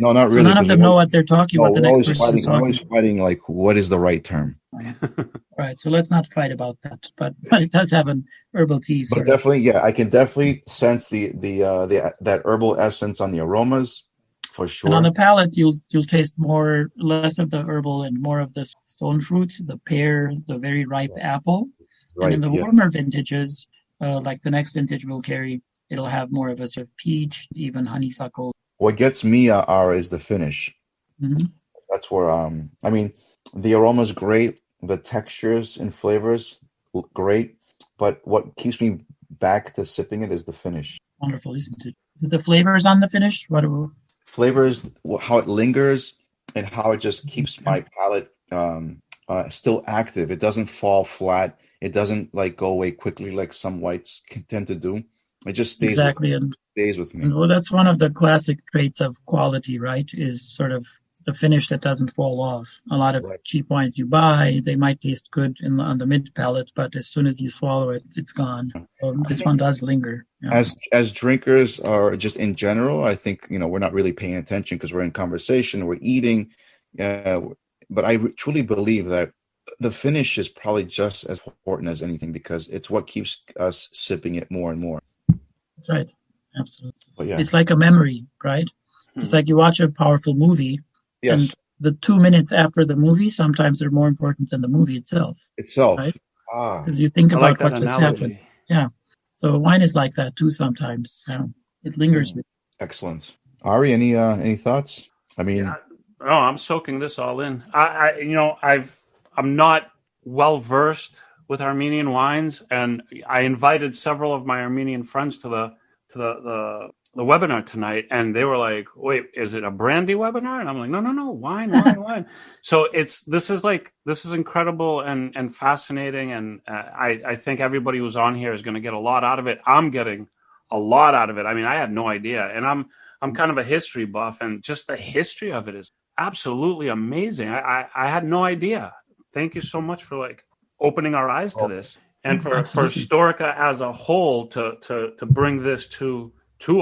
no, not really. So none of them know what they're talking about. The next person is talking. Always fighting like what is the right term. Right. So let's not fight about that. But it does have an herbal tea. But definitely, I can definitely sense the that herbal essence on the aromas for sure. And on the palate, you'll taste less of the herbal and more of the stone fruits, the pear, the very ripe apple. Right. And in the warmer vintages, like the next vintage we'll carry, it'll have more of a sort of peach, even honeysuckle. What gets me is the finish. Mm-hmm. That's where the aroma's great, the textures and flavors great, but what keeps me back to sipping it is the finish. Wonderful, isn't it? The flavors on the finish? Flavors, how it lingers, and how it just keeps my palate still active. It doesn't fall flat. It doesn't go away quickly like some whites tend to do. It just stays stays with me. Well, that's one of the classic traits of quality, right? Is sort of the finish that doesn't fall off. A lot of cheap wines you buy, they might taste good on the mid palate, but as soon as you swallow it, it's gone. So this one does linger. Yeah. As drinkers, or just in general, I think we're not really paying attention because we're in conversation, we're eating. But I truly believe that the finish is probably just as important as anything because it's what keeps us sipping it more and more. That's right. Absolutely. It's like a memory, right? It's like you watch a powerful movie, and the 2 minutes after the movie sometimes are more important than the movie itself. Right? Because you think about what just happened. Yeah. So wine is like that too sometimes. It lingers with you. Excellent. Ari, any thoughts? I mean, Yeah. Oh, I'm soaking this all in. I'm not well versed with Armenian wines, and I invited several of my Armenian friends to the webinar tonight, and they were like, "Wait, is it a brandy webinar?" And I'm like, "No, wine, wine." So this is incredible and fascinating, and I think everybody who's on here is going to get a lot out of it. I'm getting a lot out of it. I mean, I had no idea, and I'm kind of a history buff, and just the history of it is absolutely amazing. I had no idea. Thank you so much for opening our eyes to this, and for Storica as a whole to bring this to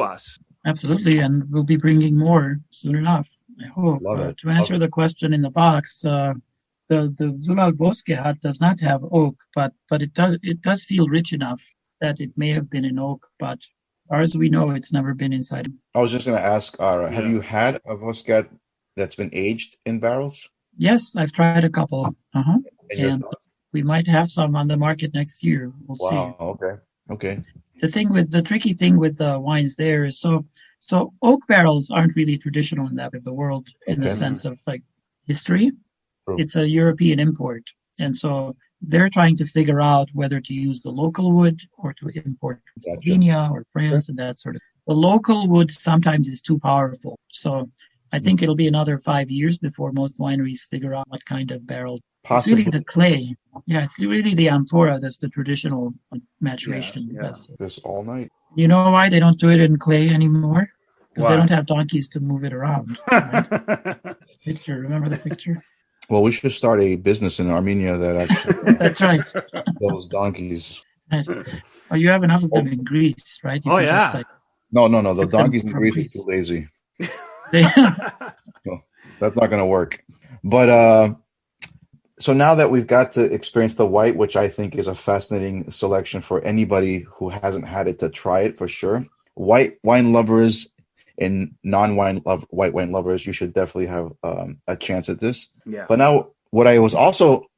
us. Absolutely, and we'll be bringing more soon enough, I hope. To answer the question in the box, the Zulal Voske does not have oak, but it does feel rich enough that it may have been in oak, but as far as we know, it's never been inside. I was just going to ask, Ara, have you had a Vosket that's been aged in barrels? Yes, I've tried a couple. And we might have some on the market next year. We'll see. Wow. Okay. The tricky thing with the wines there is so oak barrels aren't really traditional in that of the world in the sense of history. True. It's a European import, and so they're trying to figure out whether to use the local wood or to import from Slovenia or France and that sort of. The local wood sometimes is too powerful, so I think it'll be another 5 years before most wineries figure out what kind of barrel. Possibly. It's really the clay. Yeah, it's really the amphora that's the traditional maturation. Yeah. This all night. You know why they don't do it in clay anymore? Because they don't have donkeys to move it around. Right? Picture. Remember the picture? Well, we should start a business in Armenia that actually that's right. Those donkeys. Right. Oh, you have enough of them in Greece, right? You No. The donkeys in Greece are too lazy. No, that's not going to work. But so now that we've got to experience the white, which I think is a fascinating selection for anybody who hasn't had it to try it for sure. White wine lovers and non-wine white wine lovers, you should definitely have a chance at this. Yeah. But now, what I was also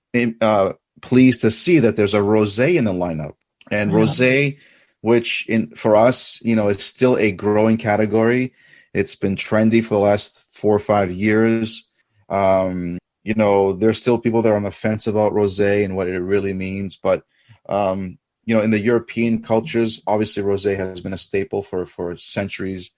pleased to see that there's a rosé in the lineup, and rosé, which for us, it's still a growing category. It's been trendy for the last 4 or 5 years. There's still people that are on the fence about rosé and what it really means. But, in the European cultures, obviously rosé has been a staple for centuries.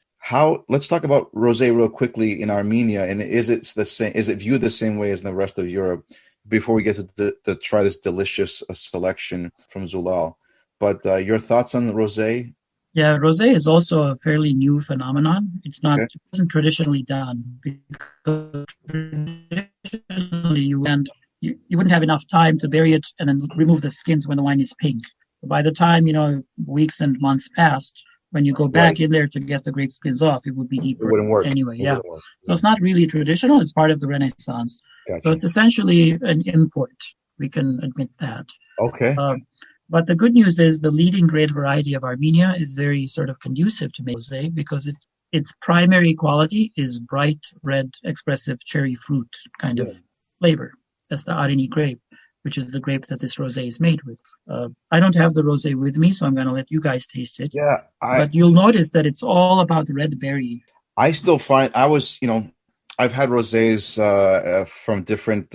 Let's talk about rosé real quickly in Armenia. And is it viewed the same way as in the rest of Europe before we get to try this delicious selection from Zulal? But your thoughts on the rosé? Yeah, rosé is also a fairly new phenomenon. It wasn't traditionally done because traditionally you wouldn't have enough time to bury it and then remove the skins when the wine is pink. So by the time, weeks and months passed, when you go back in there to get the grape skins off, it would be deeper. It wouldn't work. Anyway, So it's not really traditional. It's part of the Renaissance. Gotcha. So it's essentially an import. We can admit that. Okay. But the good news is the leading grape variety of Armenia is very sort of conducive to rosé because its primary quality is bright red, expressive cherry fruit kind of flavor. That's the Areni grape, which is the grape that this rosé is made with. I don't have the rosé with me, so I'm going to let you guys taste it. Yeah. But you'll notice that it's all about red berry. I still find I've had rosés from different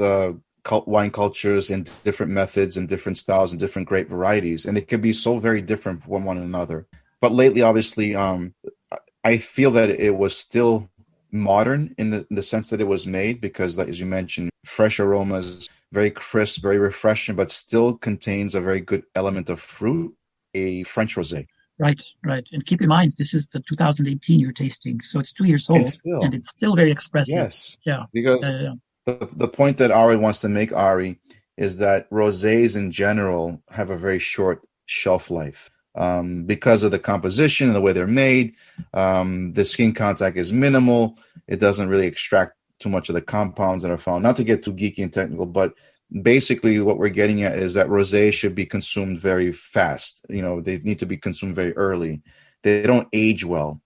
wine cultures and different methods and different styles and different grape varieties, and it can be so very different from one another. But lately, obviously, I feel that it was still modern in the sense that it was made because, as you mentioned, fresh aromas, very crisp, very refreshing, but still contains a very good element of fruit, a French rosé. Right. And keep in mind, this is the 2018 you're tasting, so it's 2 years old, and it's still very expressive. Yes. Yeah. Because the point that Ari wants to make, Ari, is that rosés in general have a very short shelf life because of the composition and the way they're made. The skin contact is minimal. It doesn't really extract too much of the compounds that are found. Not to get too geeky and technical, but basically what we're getting at is that rosé should be consumed very fast. They need to be consumed very early. They don't age well,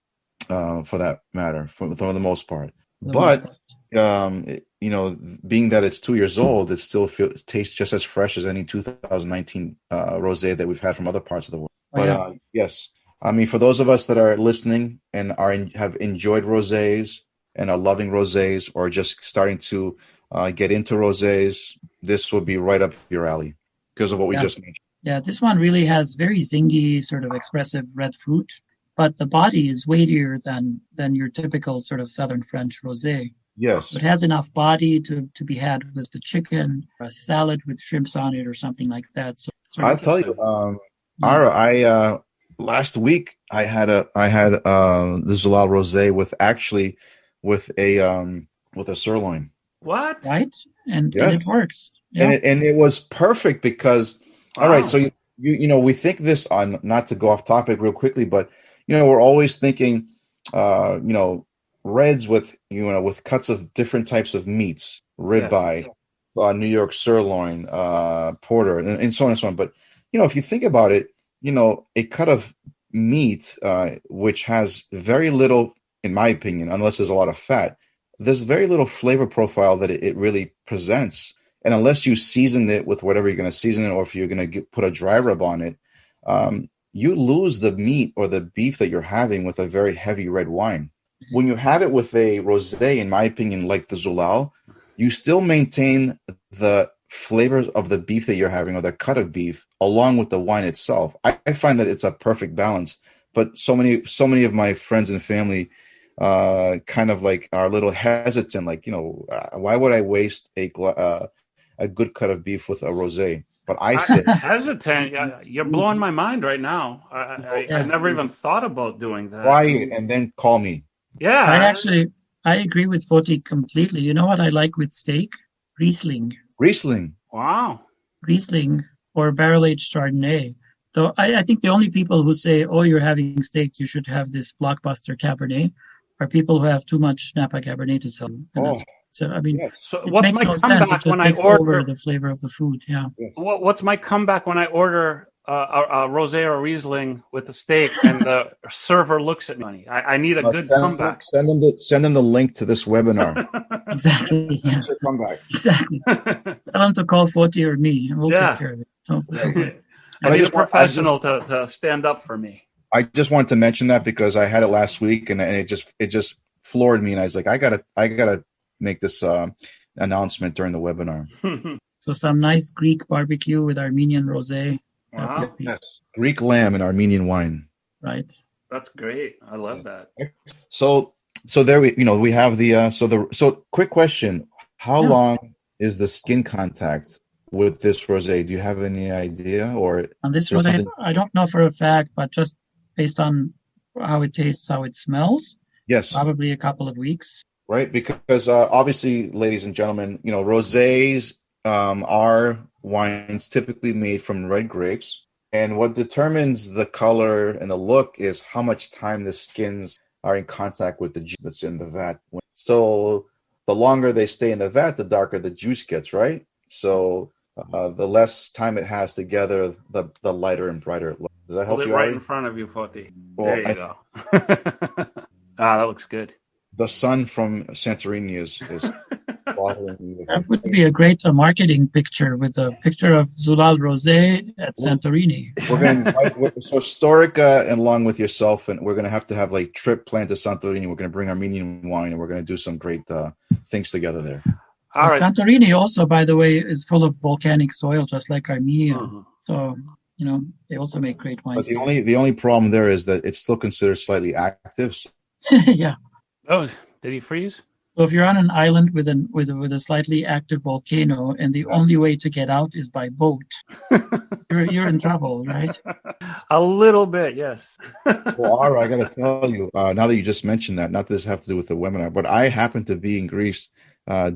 for that matter, for the most part. But being that it's 2 years old, it still tastes just as fresh as any 2019 rosé that we've had from other parts of the world. But yes, I mean, for those of us that are listening and have enjoyed rosés and are loving rosés, or just starting to get into rosés, this would be right up your alley because of what we just mentioned. Yeah, this one really has very zingy, sort of expressive red fruit, but the body is weightier than your typical sort of Southern French rosé. Yes. It has enough body to be had with the chicken, or a salad with shrimps on it, or something like that. So I'll tell you, Ara, I last week I had the Zalal rosé with a sirloin. What? Right? And Yes. it works. Yeah. And it was perfect because, all right, so we think this on, not to go off topic real quickly, but we're always thinking, reds with cuts of different types of meats, ribeye, New York sirloin, porter, and so on and so on. But if you think about it, a cut of meat, which has very little, in my opinion, unless there's a lot of fat, there's very little flavor profile that it really presents. And unless you season it with whatever you're going to season it, or if you're going to put a dry rub on it, you lose the meat or the beef that you're having with a very heavy red wine. When you have it with a rosé, in my opinion, like the Zalal, you still maintain the flavors of the beef that you're having, or the cut of beef, along with the wine itself. I find that it's a perfect balance. But so many of my friends and family kind of like are a little hesitant, like, why would I waste a good cut of beef with a rosé? But I said hesitant. You're blowing my mind right now. I never even thought about doing that. Why? And then call me. Yeah, I agree with Foti completely. You know what I like with steak? Riesling. Wow. Riesling or barrel-aged Chardonnay. Though I think the only people who say, "Oh, you're having steak, you should have this blockbuster Cabernet," are people who have too much Napa Cabernet to sell. So I mean, so it what's makes my no sense. It comeback just when I takes over order the flavor of the food. Yeah. Yes. What's my comeback when I order a rosé or Riesling with the steak, and the server looks at me? I need a good comeback. Send them the link to this webinar. Exactly. Yeah. Comeback. Exactly. Tell them to call Foti or me, and we'll take care of it. So, I need a professional to stand up for me. I just wanted to mention that because I had it last week, and it just floored me, and I was like, I gotta make this announcement during the webinar. So some nice Greek barbecue with Armenian rosé. Wow. Yes. Greek lamb and Armenian wine. Right. That's great. I love that. So there we have the so quick question. How long is the skin contact with this rosé? Do you have any idea? Or on this rosé, I don't know for a fact, but just based on how it tastes, how it smells, yes, probably a couple of weeks. Right, because obviously, ladies and gentlemen, rosés are wines typically made from red grapes, and what determines the color and the look is how much time the skins are in contact with the juice that's in the vat. So the longer they stay in the vat, the darker the juice gets, right? So the less time it has to gather, the lighter and brighter it looks. Does that help you? Right in front of you, Foti. Well, there you go. That looks good. The sun from Santorini is bothering me. That would be a great marketing picture, with a picture of Zalal Rosé at Santorini. We're going to so Storica, and along with yourself, and we're going to have like trip planned to Santorini. We're going to bring Armenian wine, and we're going to do some great things together there. All right. Santorini also, by the way, is full of volcanic soil, just like Armenia. So they also make great wines. But the only problem there is that it's still considered slightly active. Yeah. Oh, did he freeze? So if you're on an island with a slightly active volcano, and the only way to get out is by boat, you're in trouble, right? A little bit, yes. Well, Ara, I got to tell you, now that you just mentioned that, not that this have to do with the webinar, but I happened to be in Greece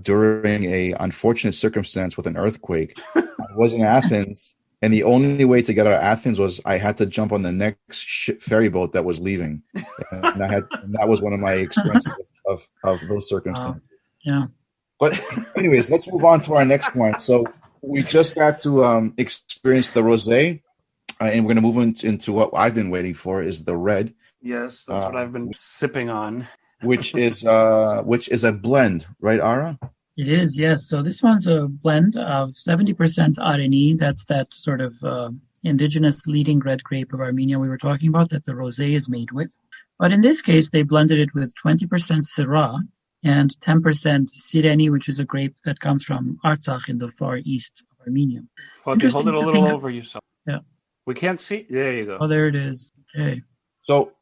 during a unfortunate circumstance with an earthquake. I was in Athens, and the only way to get out of Athens was I had to jump on the next ferry boat that was leaving, and that was one of my experiences of those circumstances. Yeah. But anyways, let's move on to our next one. So we just got to experience the rosé, and we're going to move into what I've been waiting for, is the red. Yes, that's what I've been sipping on. which is a blend, right, Ara? It is, yes. So this one's a blend of 70% RNE. That's that sort of indigenous leading red grape of Armenia we were talking about that the rosé is made with. But in this case, they blended it with 20% Syrah and 10% Sireni, which is a grape that comes from Artsakh in the far east of Armenia. Fadi, hold it a little over yourself. Yeah. We can't see. There you go. Oh, there it is. Okay. So,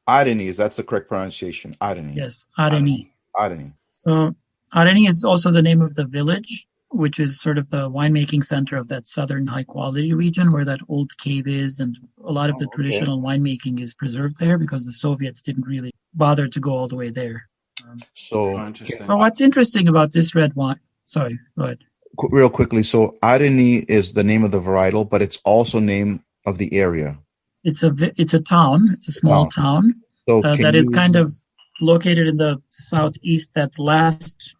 Areni, that's the correct pronunciation. Areni. Yes, Areni. Areni. So, Areni is also the name of the village, which is sort of the winemaking center of that southern high-quality region where that old cave is, and a lot of the traditional winemaking is preserved there because the Soviets didn't really bother to go all the way there. So what's interesting about this red wine... Sorry, go ahead. Real quickly, so Areni is the name of the varietal, but it's also name of the area. It's a town. It's a small town so that is kind of located in the southeast, that last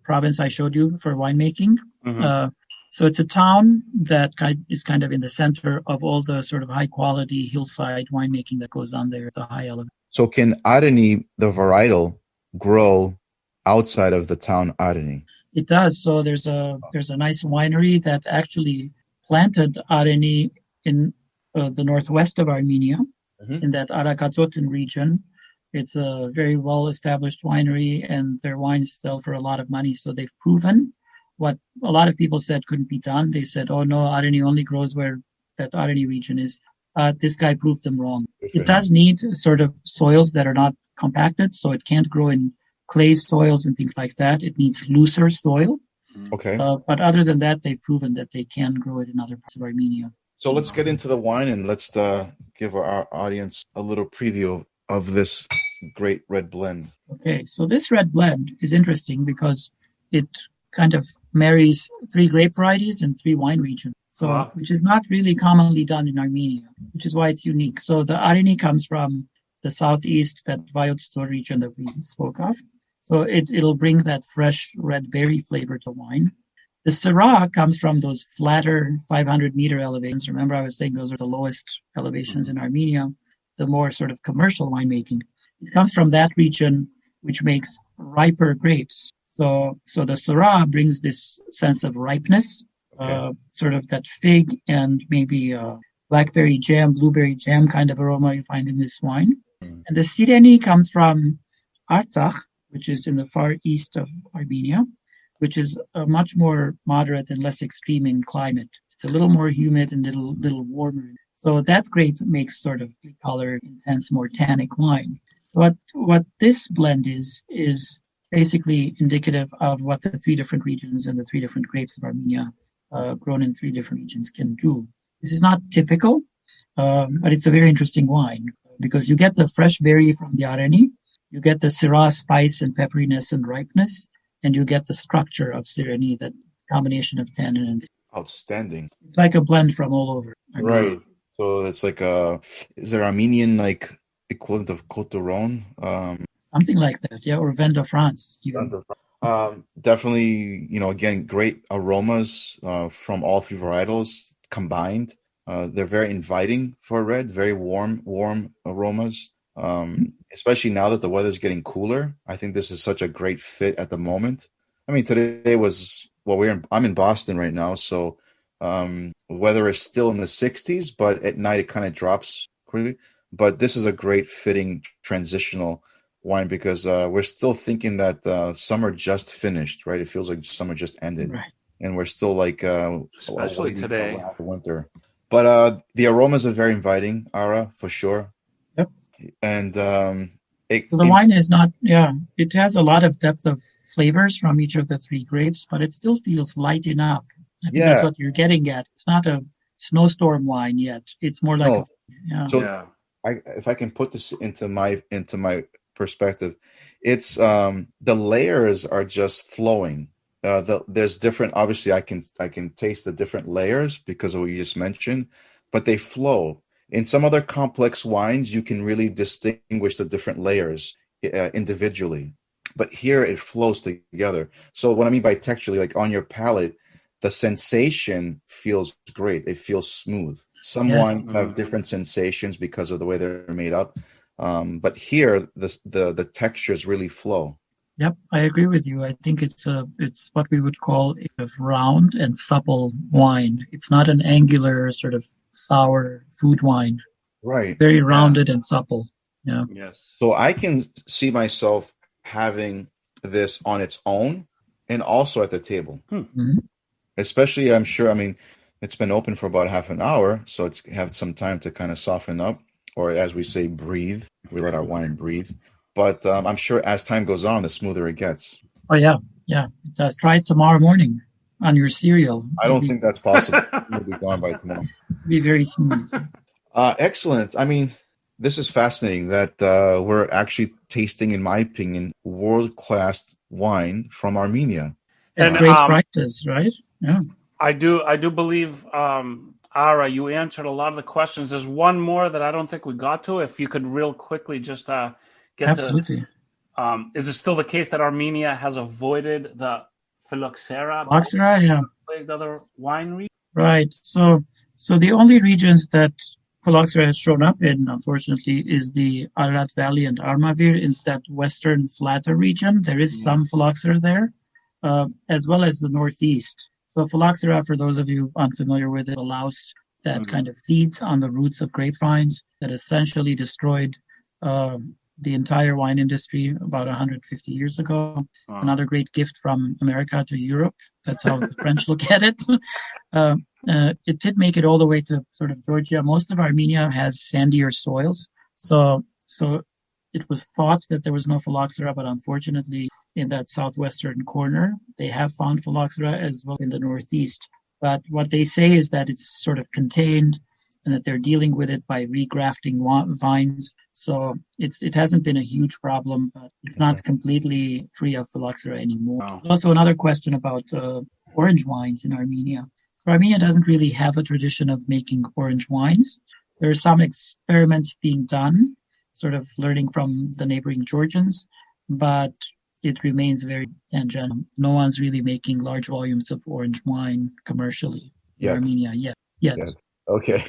province I showed you for winemaking. Mm-hmm. So it's a town that is kind of in the center of all the sort of high-quality hillside winemaking that goes on there at the high elevation. So can Areni, the varietal, grow outside of the town Areni? It does. So there's a nice winery that actually planted Areni in the northwest of Armenia, in that Arakatsotin region. It's a very well-established winery, and their wines sell for a lot of money. So they've proven what a lot of people said couldn't be done. They said, oh, no, Areni only grows where that Areni region is. This guy proved them wrong. It does need sort of soils that are not compacted, so it can't grow in clay soils and things like that. It needs looser soil. Okay. But other than that, they've proven that they can grow it in other parts of Armenia. So let's get into the wine, and let's give our audience a little preview of this great red blend. Okay, so this red blend is interesting because it kind of marries 3 grape varieties and 3 wine regions. So, which is not really commonly done in Armenia, which is why it's unique. So the Areni comes from the southeast, that Vayotsto region that we spoke of. So it'll bring that fresh red berry flavor to wine. The Syrah comes from those flatter 500-meter elevations. Remember, I was saying those are the lowest elevations in Armenia, the more sort of commercial winemaking. It comes from that region, which makes riper grapes. So the Syrah brings this sense of ripeness, sort of that fig and maybe blackberry jam, blueberry jam kind of aroma you find in this wine. And the Sireni comes from Artsakh, which is in the far east of Armenia, which is a much more moderate and less extreme in climate. It's a little more humid and little warmer. So that grape makes sort of colored, intense, more tannic wine. So what this blend is basically indicative of what the 3 different regions and the 3 different grapes of Armenia grown in 3 different regions can do. This is not typical, but it's a very interesting wine because you get the fresh berry from the Areni, you get the Syrah spice and pepperiness and ripeness, and you get the structure of Sireni, that combination of tannin and... Outstanding. It's like a blend from all over Armenia. Right. So it's like is there Armenian like equivalent of Côte d'Aron? Something like that, yeah, or Vin de France. Definitely, again, great aromas from all 3 varietals combined. They're very inviting for a red, very warm aromas. Especially now that the weather's getting cooler. I think this is such a great fit at the moment. I mean, today was I'm in Boston right now, so weather is still in the 60s, but at night it kind of drops quickly. But this is a great fitting transitional wine because we're still thinking that summer just finished, right? It feels like summer just ended, right. And we're still like especially today after winter. But the aromas are very inviting, Ara, for sure. Yep. And so the wine is not, it has a lot of depth of flavors from each of the 3 grapes, but it still feels light enough. I think that's what you're getting at. It's not a snowstorm wine yet. It's more like if I can put this into my perspective, it's the layers are just flowing. There's different. Obviously, I can taste the different layers because of what you just mentioned, but they flow. In some other complex wines, you can really distinguish the different layers individually, but here it flows together. So what I mean by texturally, like on your palate, the sensation feels great. It feels smooth. Some wines have different sensations because of the way they're made up, but here the textures really flow. Yep, I agree with you. I think it's what we would call a round and supple wine. It's not an angular sort of sour food wine. Right. It's very rounded and supple. Yeah. Yes. So I can see myself having this on its own and also at the table. Mhm. Especially, I'm sure, I mean, it's been open for about half an hour, so it's had some time to kind of soften up, or as we say, breathe. We let our wine breathe. But I'm sure as time goes on, the smoother it gets. Oh, yeah. Yeah. It does. Try it tomorrow morning on your cereal. I don't think that's possible. It'll be gone by tomorrow. It'll be very smooth. Excellent. I mean, this is fascinating that we're actually tasting, in my opinion, world-class wine from Armenia. At And, great prices, right? Yeah. I do believe, Ara, you answered a lot of the questions. There's one more that I don't think we got to. If you could real quickly just get Absolutely. is it still the case that Armenia has avoided the phylloxera? Phylloxera, yeah. Like the other wine regions? Right. So the only regions that phylloxera has shown up in, unfortunately, is the Ararat Valley and Armavir in that western flatter region. There is some phylloxera there, as well as the northeast. So phylloxera, for those of you unfamiliar with it, a louse that kind of feeds on the roots of grapevines that essentially destroyed the entire wine industry about 150 years ago. Wow. Another great gift from America to Europe. That's how the French look at it. It did make it all the way to sort of Georgia. Most of Armenia has sandier soils. So it was thought that there was no phylloxera, but unfortunately in that southwestern corner, they have found phylloxera as well in the northeast. But what they say is that it's sort of contained and that they're dealing with it by regrafting vines. So it hasn't been a huge problem, but it's not completely free of phylloxera anymore. Wow. Also, another question about orange wines in Armenia. So Armenia doesn't really have a tradition of making orange wines. There are some experiments being done, sort of learning from the neighboring Georgians, but it remains very tangential. No one's really making large volumes of orange wine commercially in Armenia yet. Okay.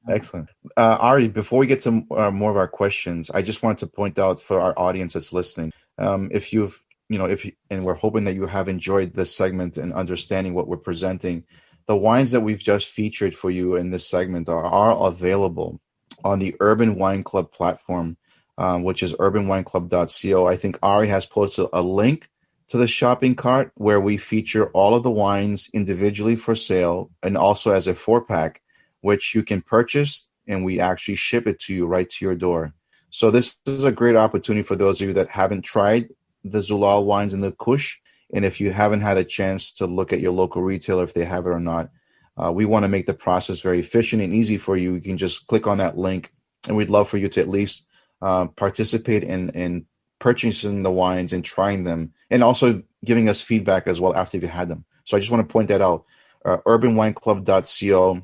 Excellent. Ari, before we get to more of our questions, I just wanted to point out for our audience that's listening, and we're hoping that you have enjoyed this segment and understanding what we're presenting. The wines that we've just featured for you in this segment are available on the Urban Wine Club platform, which is urbanwineclub.co. I think Ari has posted a link to the shopping cart where we feature all of the wines individually for sale and also as a 4-pack, which you can purchase, and we actually ship it to you right to your door. So this is a great opportunity for those of you that haven't tried the Zulal wines and the Kush, and if you haven't had a chance to look at your local retailer if they have it or not, we want to make the process very efficient and easy for you. You can just click on that link, and we'd love for you to at least participate in purchasing the wines and trying them, and also giving us feedback as well after you've had them. So I just want to point that out. urbanwineclub.co.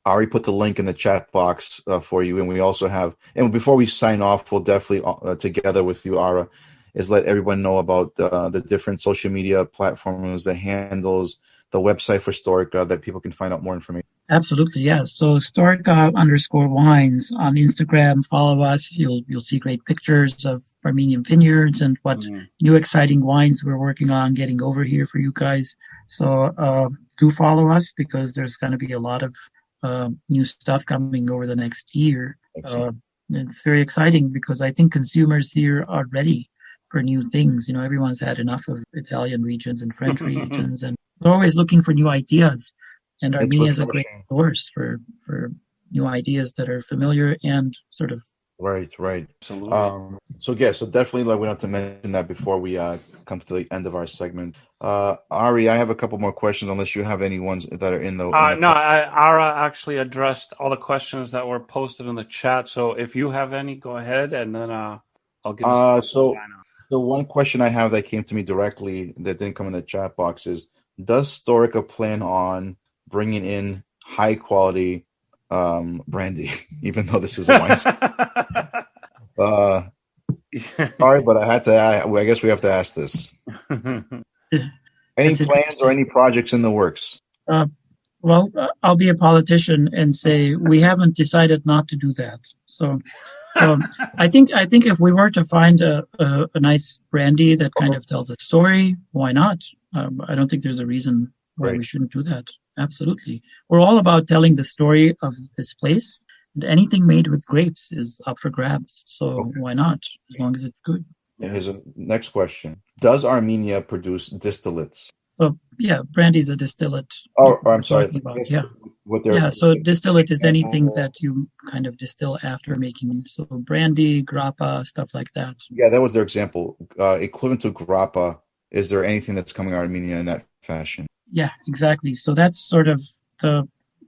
Ari put the link in the chat box for you, and we also have. And before we sign off, we'll definitely together with you, Ara, is let everyone know about the different social media platforms, the handles, the website for Storica that people can find out more information. Absolutely, yeah. So Storica_wines on Instagram. Follow us. You'll see great pictures of Armenian vineyards and what new exciting wines we're working on getting over here for you guys. So do follow us because there's going to be a lot of new stuff coming over the next year. It's very exciting because I think consumers here are ready for new things. You know, everyone's had enough of Italian regions and French regions, and they're always looking for new ideas. And Armenia is a great source for new ideas that are familiar and sort of Right. Absolutely. So definitely, we have to mention that before we come to the end of our segment. Ari, I have a couple more questions, unless you have any ones that are in the. Ara actually addressed all the questions that were posted in the chat. So if you have any, go ahead, and then I'll give. So one question I have that came to me directly that didn't come in the chat box is: does Storica plan on bringing in high quality brandy, even though this is a wine? Sorry, but I had to. I guess we have to ask this. Any plans or any projects in the works? Well, I'll be a politician and say we haven't decided not to do that. So I think if we were to find a nice brandy that kind of tells a story, why not? I don't think there's a reason why Right. we shouldn't do that. Absolutely. We're all about telling the story of this place. And anything made with grapes is up for grabs. So why not? As long as it's good. Here's a next question. Does Armenia produce distillates? So yeah, brandy is a distillate. Or we're I'm sorry, talking I about. guess Yeah. what they're Yeah. So distillate is anything example- that you kind of distill after making. So brandy, grappa, stuff like that. Yeah, that was their example. Equivalent to grappa, is there anything that's coming out of Armenia in that fashion? Yeah, exactly. So that's sort of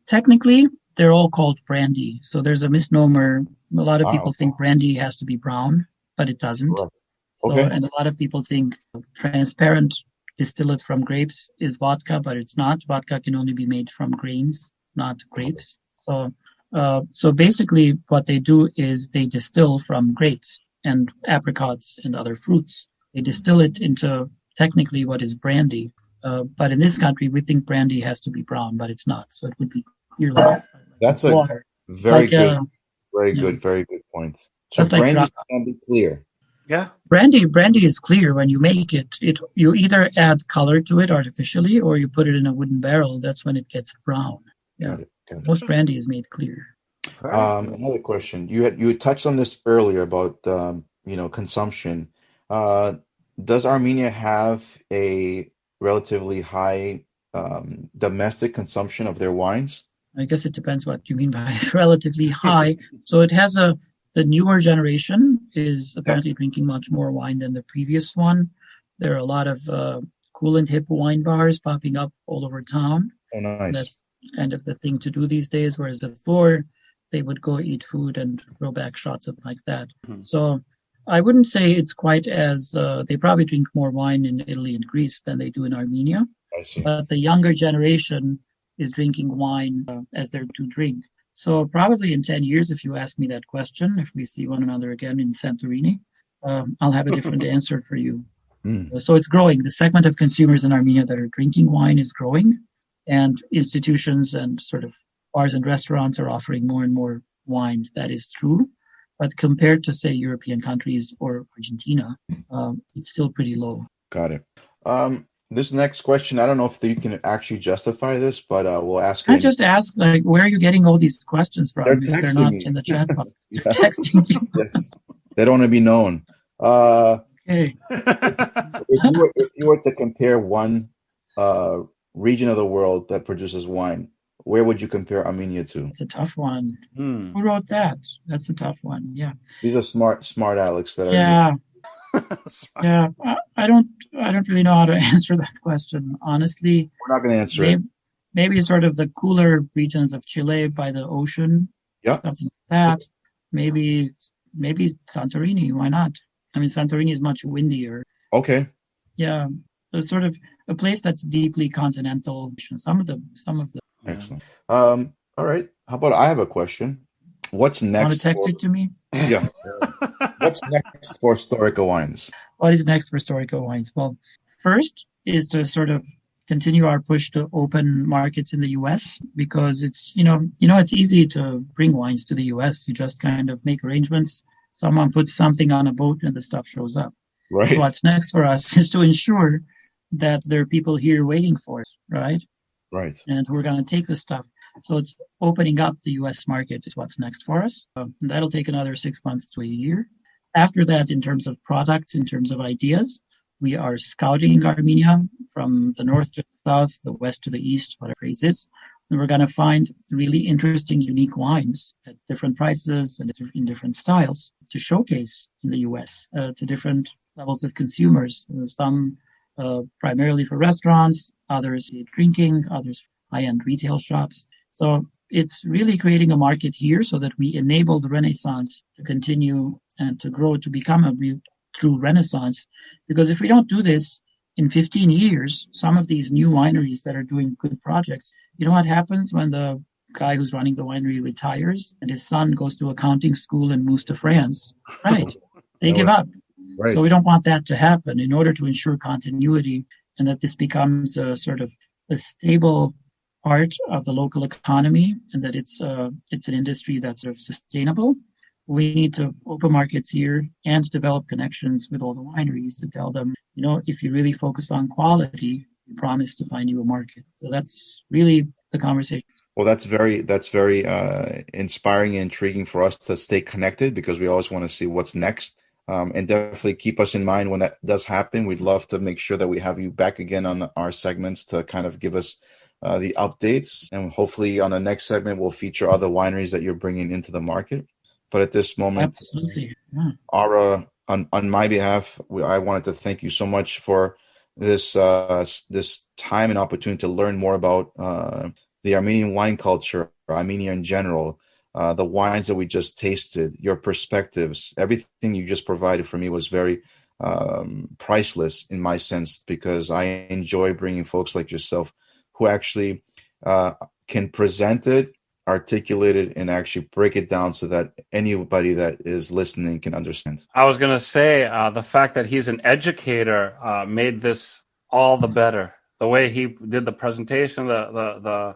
technically, they're all called brandy. So there's a misnomer. A lot of people think brandy has to be brown, but it doesn't. Correct. So, Okay. and a lot of people think transparent distillate from grapes is vodka, but it's not. Vodka can only be made from grains, not grapes. So basically what they do is they distill from grapes and apricots and other fruits. They distill it into technically what is brandy. But in this country, we think brandy has to be brown, but it's not. So it would be clear like That's water. a very Like, good, yeah. very good point. So Just like brandy can be clear. Yeah. Brandy is clear when you make it. You either add color to it artificially or you put it in a wooden barrel. That's when it gets brown. Yeah. Got it. Most brandy is made clear. Another question. You had touched on this earlier about consumption. Does Armenia have a relatively high domestic consumption of their wines? I guess it depends what you mean by relatively high. So it has the newer generation is apparently drinking much more wine than the previous one. There are a lot of cool and hip wine bars popping up all over town. Oh, nice. That's kind of the thing to do these days, whereas before they would go eat food and throw back shots of like that. Mm-hmm. So I wouldn't say it's quite as, they probably drink more wine in Italy and Greece than they do in Armenia. I see. But the younger generation is drinking wine as their to drink. So probably in 10 years, if you ask me that question, if we see one another again in Santorini, I'll have a different answer for you. So it's growing. The segment of consumers in Armenia that are drinking wine is growing, and institutions and sort of bars and restaurants are offering more and more wines. That is true. But compared to, say, European countries or Argentina, it's still pretty low. Got it. This next question, I don't know if you can actually justify this, but we'll ask. I just ask, like, where are you getting all these questions from? They're if they're texting not me. in the chat box. Yeah. They're texting you. Yes. They don't want to be known. Okay. If you were to compare one region of the world that produces wine, where would you compare Armenia to? It's a tough one. Who wrote that? That's a tough one. Yeah. These are smart Alex that are. Yeah. Yeah. I don't really know how to answer that question. Honestly, We're not going to answer it. Maybe sort of the cooler regions of Chile by the ocean. Yeah. Something like that. Maybe Santorini. Why not? I mean, Santorini is much windier. Okay. Yeah. It's sort of a place that's deeply continental. Some of the. Excellent. All right. How about I have a question? What's next? Want to text it to me? Yeah. What's next for Storica wines? What is next for Storica wines? Well, first is to sort of continue our push to open markets in the U.S. because it's it's easy to bring wines to the U.S. You just kind of make arrangements. Someone puts something on a boat and the stuff shows up. Right. So what's next for us is to ensure that there are people here waiting for it, right? Right. And we're going to take the stuff. So it's opening up the U.S. market is what's next for us. That'll take another 6 months to a year. After that, in terms of products, in terms of ideas, we are scouting Armenia from the north to the south, the west to the east, whatever it is. And we're going to find really interesting, unique wines at different prices and in different styles to showcase in the U.S. To different levels of consumers. Some primarily for restaurants, others drinking, others high-end retail shops. So it's really creating a market here so that we enable the Renaissance to continue and to grow to become a real true Renaissance. Because if we don't do this in 15 years, some of these new wineries that are doing good projects, you know what happens when the guy who's running the winery retires and his son goes to accounting school and moves to France, right? They give up. Right. So we don't want that to happen. In order to ensure continuity and that this becomes a sort of a stable part of the local economy and that it's an industry that's sort of sustainable, we need to open markets here and develop connections with all the wineries to tell them, if you really focus on quality, you promise to find you a market. So that's really the conversation. Well, that's very inspiring and intriguing for us to stay connected, because we always want to see what's next. And definitely keep us in mind when that does happen. We'd love to make sure that we have you back again on our segments to kind of give us the updates. And hopefully on the next segment, we'll feature other wineries that you're bringing into the market. But at this moment, Absolutely. Yeah. Ara, on my behalf, I wanted to thank you so much for this time and opportunity to learn more about the Armenian wine culture, Armenia in general, the wines that we just tasted, your perspectives, everything you just provided for me was very priceless in my sense, because I enjoy bringing folks like yourself who actually can present it, articulate it, and actually break it down so that anybody that is listening can understand. I was going to say the fact that he's an educator made this all the better. The way he did the presentation, the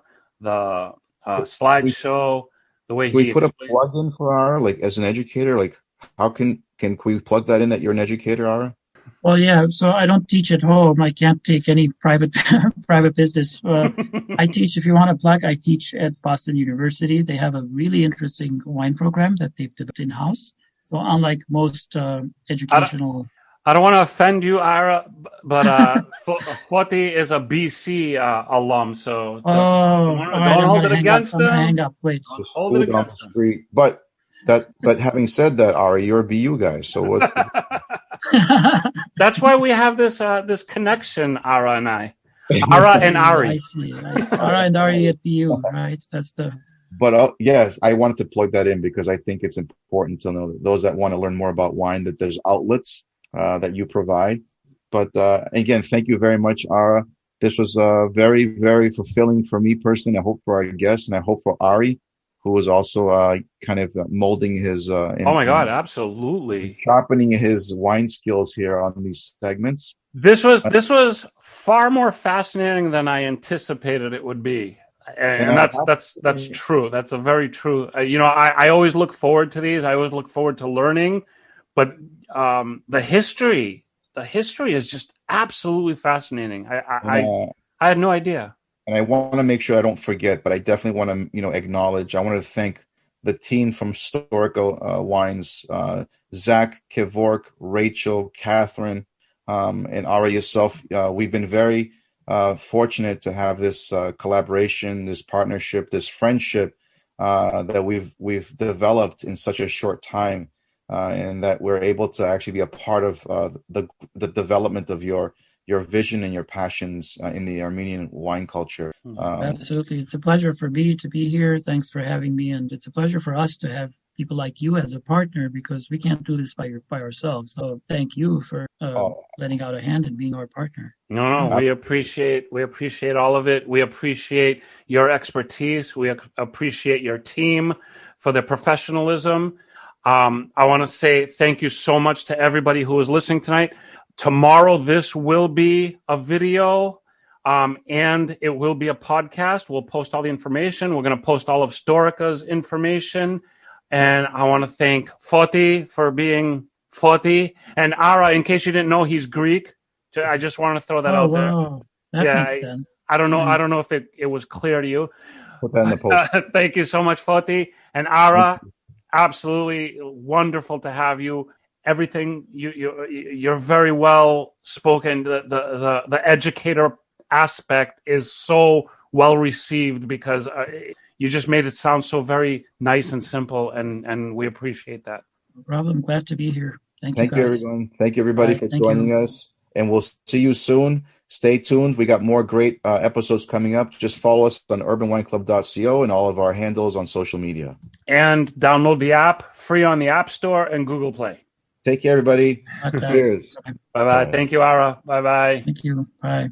slideshow, the way we put a plug in for Ara, like as an educator, like how can we plug that in that you're an educator, Ara? Well, yeah. So I don't teach at home. I can't take any private business. I teach. If you want to plug, I teach at Boston University. They have a really interesting wine program that they've developed in house. So unlike most educational. I don't want to offend you, Ira, but Foti is a BC alum, so don't hold it against him. Hang up. Wait. Hold it on the street. But having said that, Ari, you're a BU guy, so what's That's why we have this connection, Ara and I. Ara and Ari. I see. Ara and Ari at BU, right? That's the. But yes, I wanted to plug that in because I think it's important to know that those that want to learn more about wine, that there's outlets that you provide. But again, thank you very much, Ara. This was very, very fulfilling for me personally. I hope for our guests, and I hope for Ari, who was also kind of molding his. Oh my God, absolutely! Sharpening his wine skills here on these segments. This was far more fascinating than I anticipated it would be. And that's true. That's a very true. I always look forward to these. I always look forward to learning, but the history is just absolutely fascinating. I had no idea. And I want to make sure I don't forget, but I definitely want to acknowledge. I want to thank the team from Storica Wines, Zach, Kevork, Rachel, Catherine, and Ara yourself. We've been very fortunate to have this collaboration, this partnership, this friendship that we've developed in such a short time, and that we're able to actually be a part of the development of your vision and your passions in the Armenian wine culture. Absolutely. It's a pleasure for me to be here. Thanks for having me. And it's a pleasure for us to have people like you as a partner, because we can't do this by ourselves. So thank you for letting out a hand and being our partner. No, we appreciate all of it. We appreciate your expertise. We appreciate your team for their professionalism. I want to say thank you so much to everybody who is listening tonight. Tomorrow, this will be a video, and it will be a podcast. We'll post all the information. We're going to post all of Storica's information. And I want to thank Foti for being Foti. And Ara, in case you didn't know, he's Greek. I just want to throw that out there. That makes sense. I don't know. I don't know if it was clear to you. Put that in the post. Thank you so much, Foti. And Ara, absolutely wonderful to have you. Everything you're very well spoken. The educator aspect is so well received because you just made it sound so very nice and simple, and we appreciate that. No problem. Glad to be here. Thank you, everyone. Thank you, everybody, for joining us. And we'll see you soon. Stay tuned. We got more great episodes coming up. Just follow us on urbanwineclub.co and all of our handles on social media. And download the app, free on the App Store and Google Play. Take care, everybody. Okay. Cheers. Bye-bye. Thank you, Ara. Bye-bye. Thank you. Bye.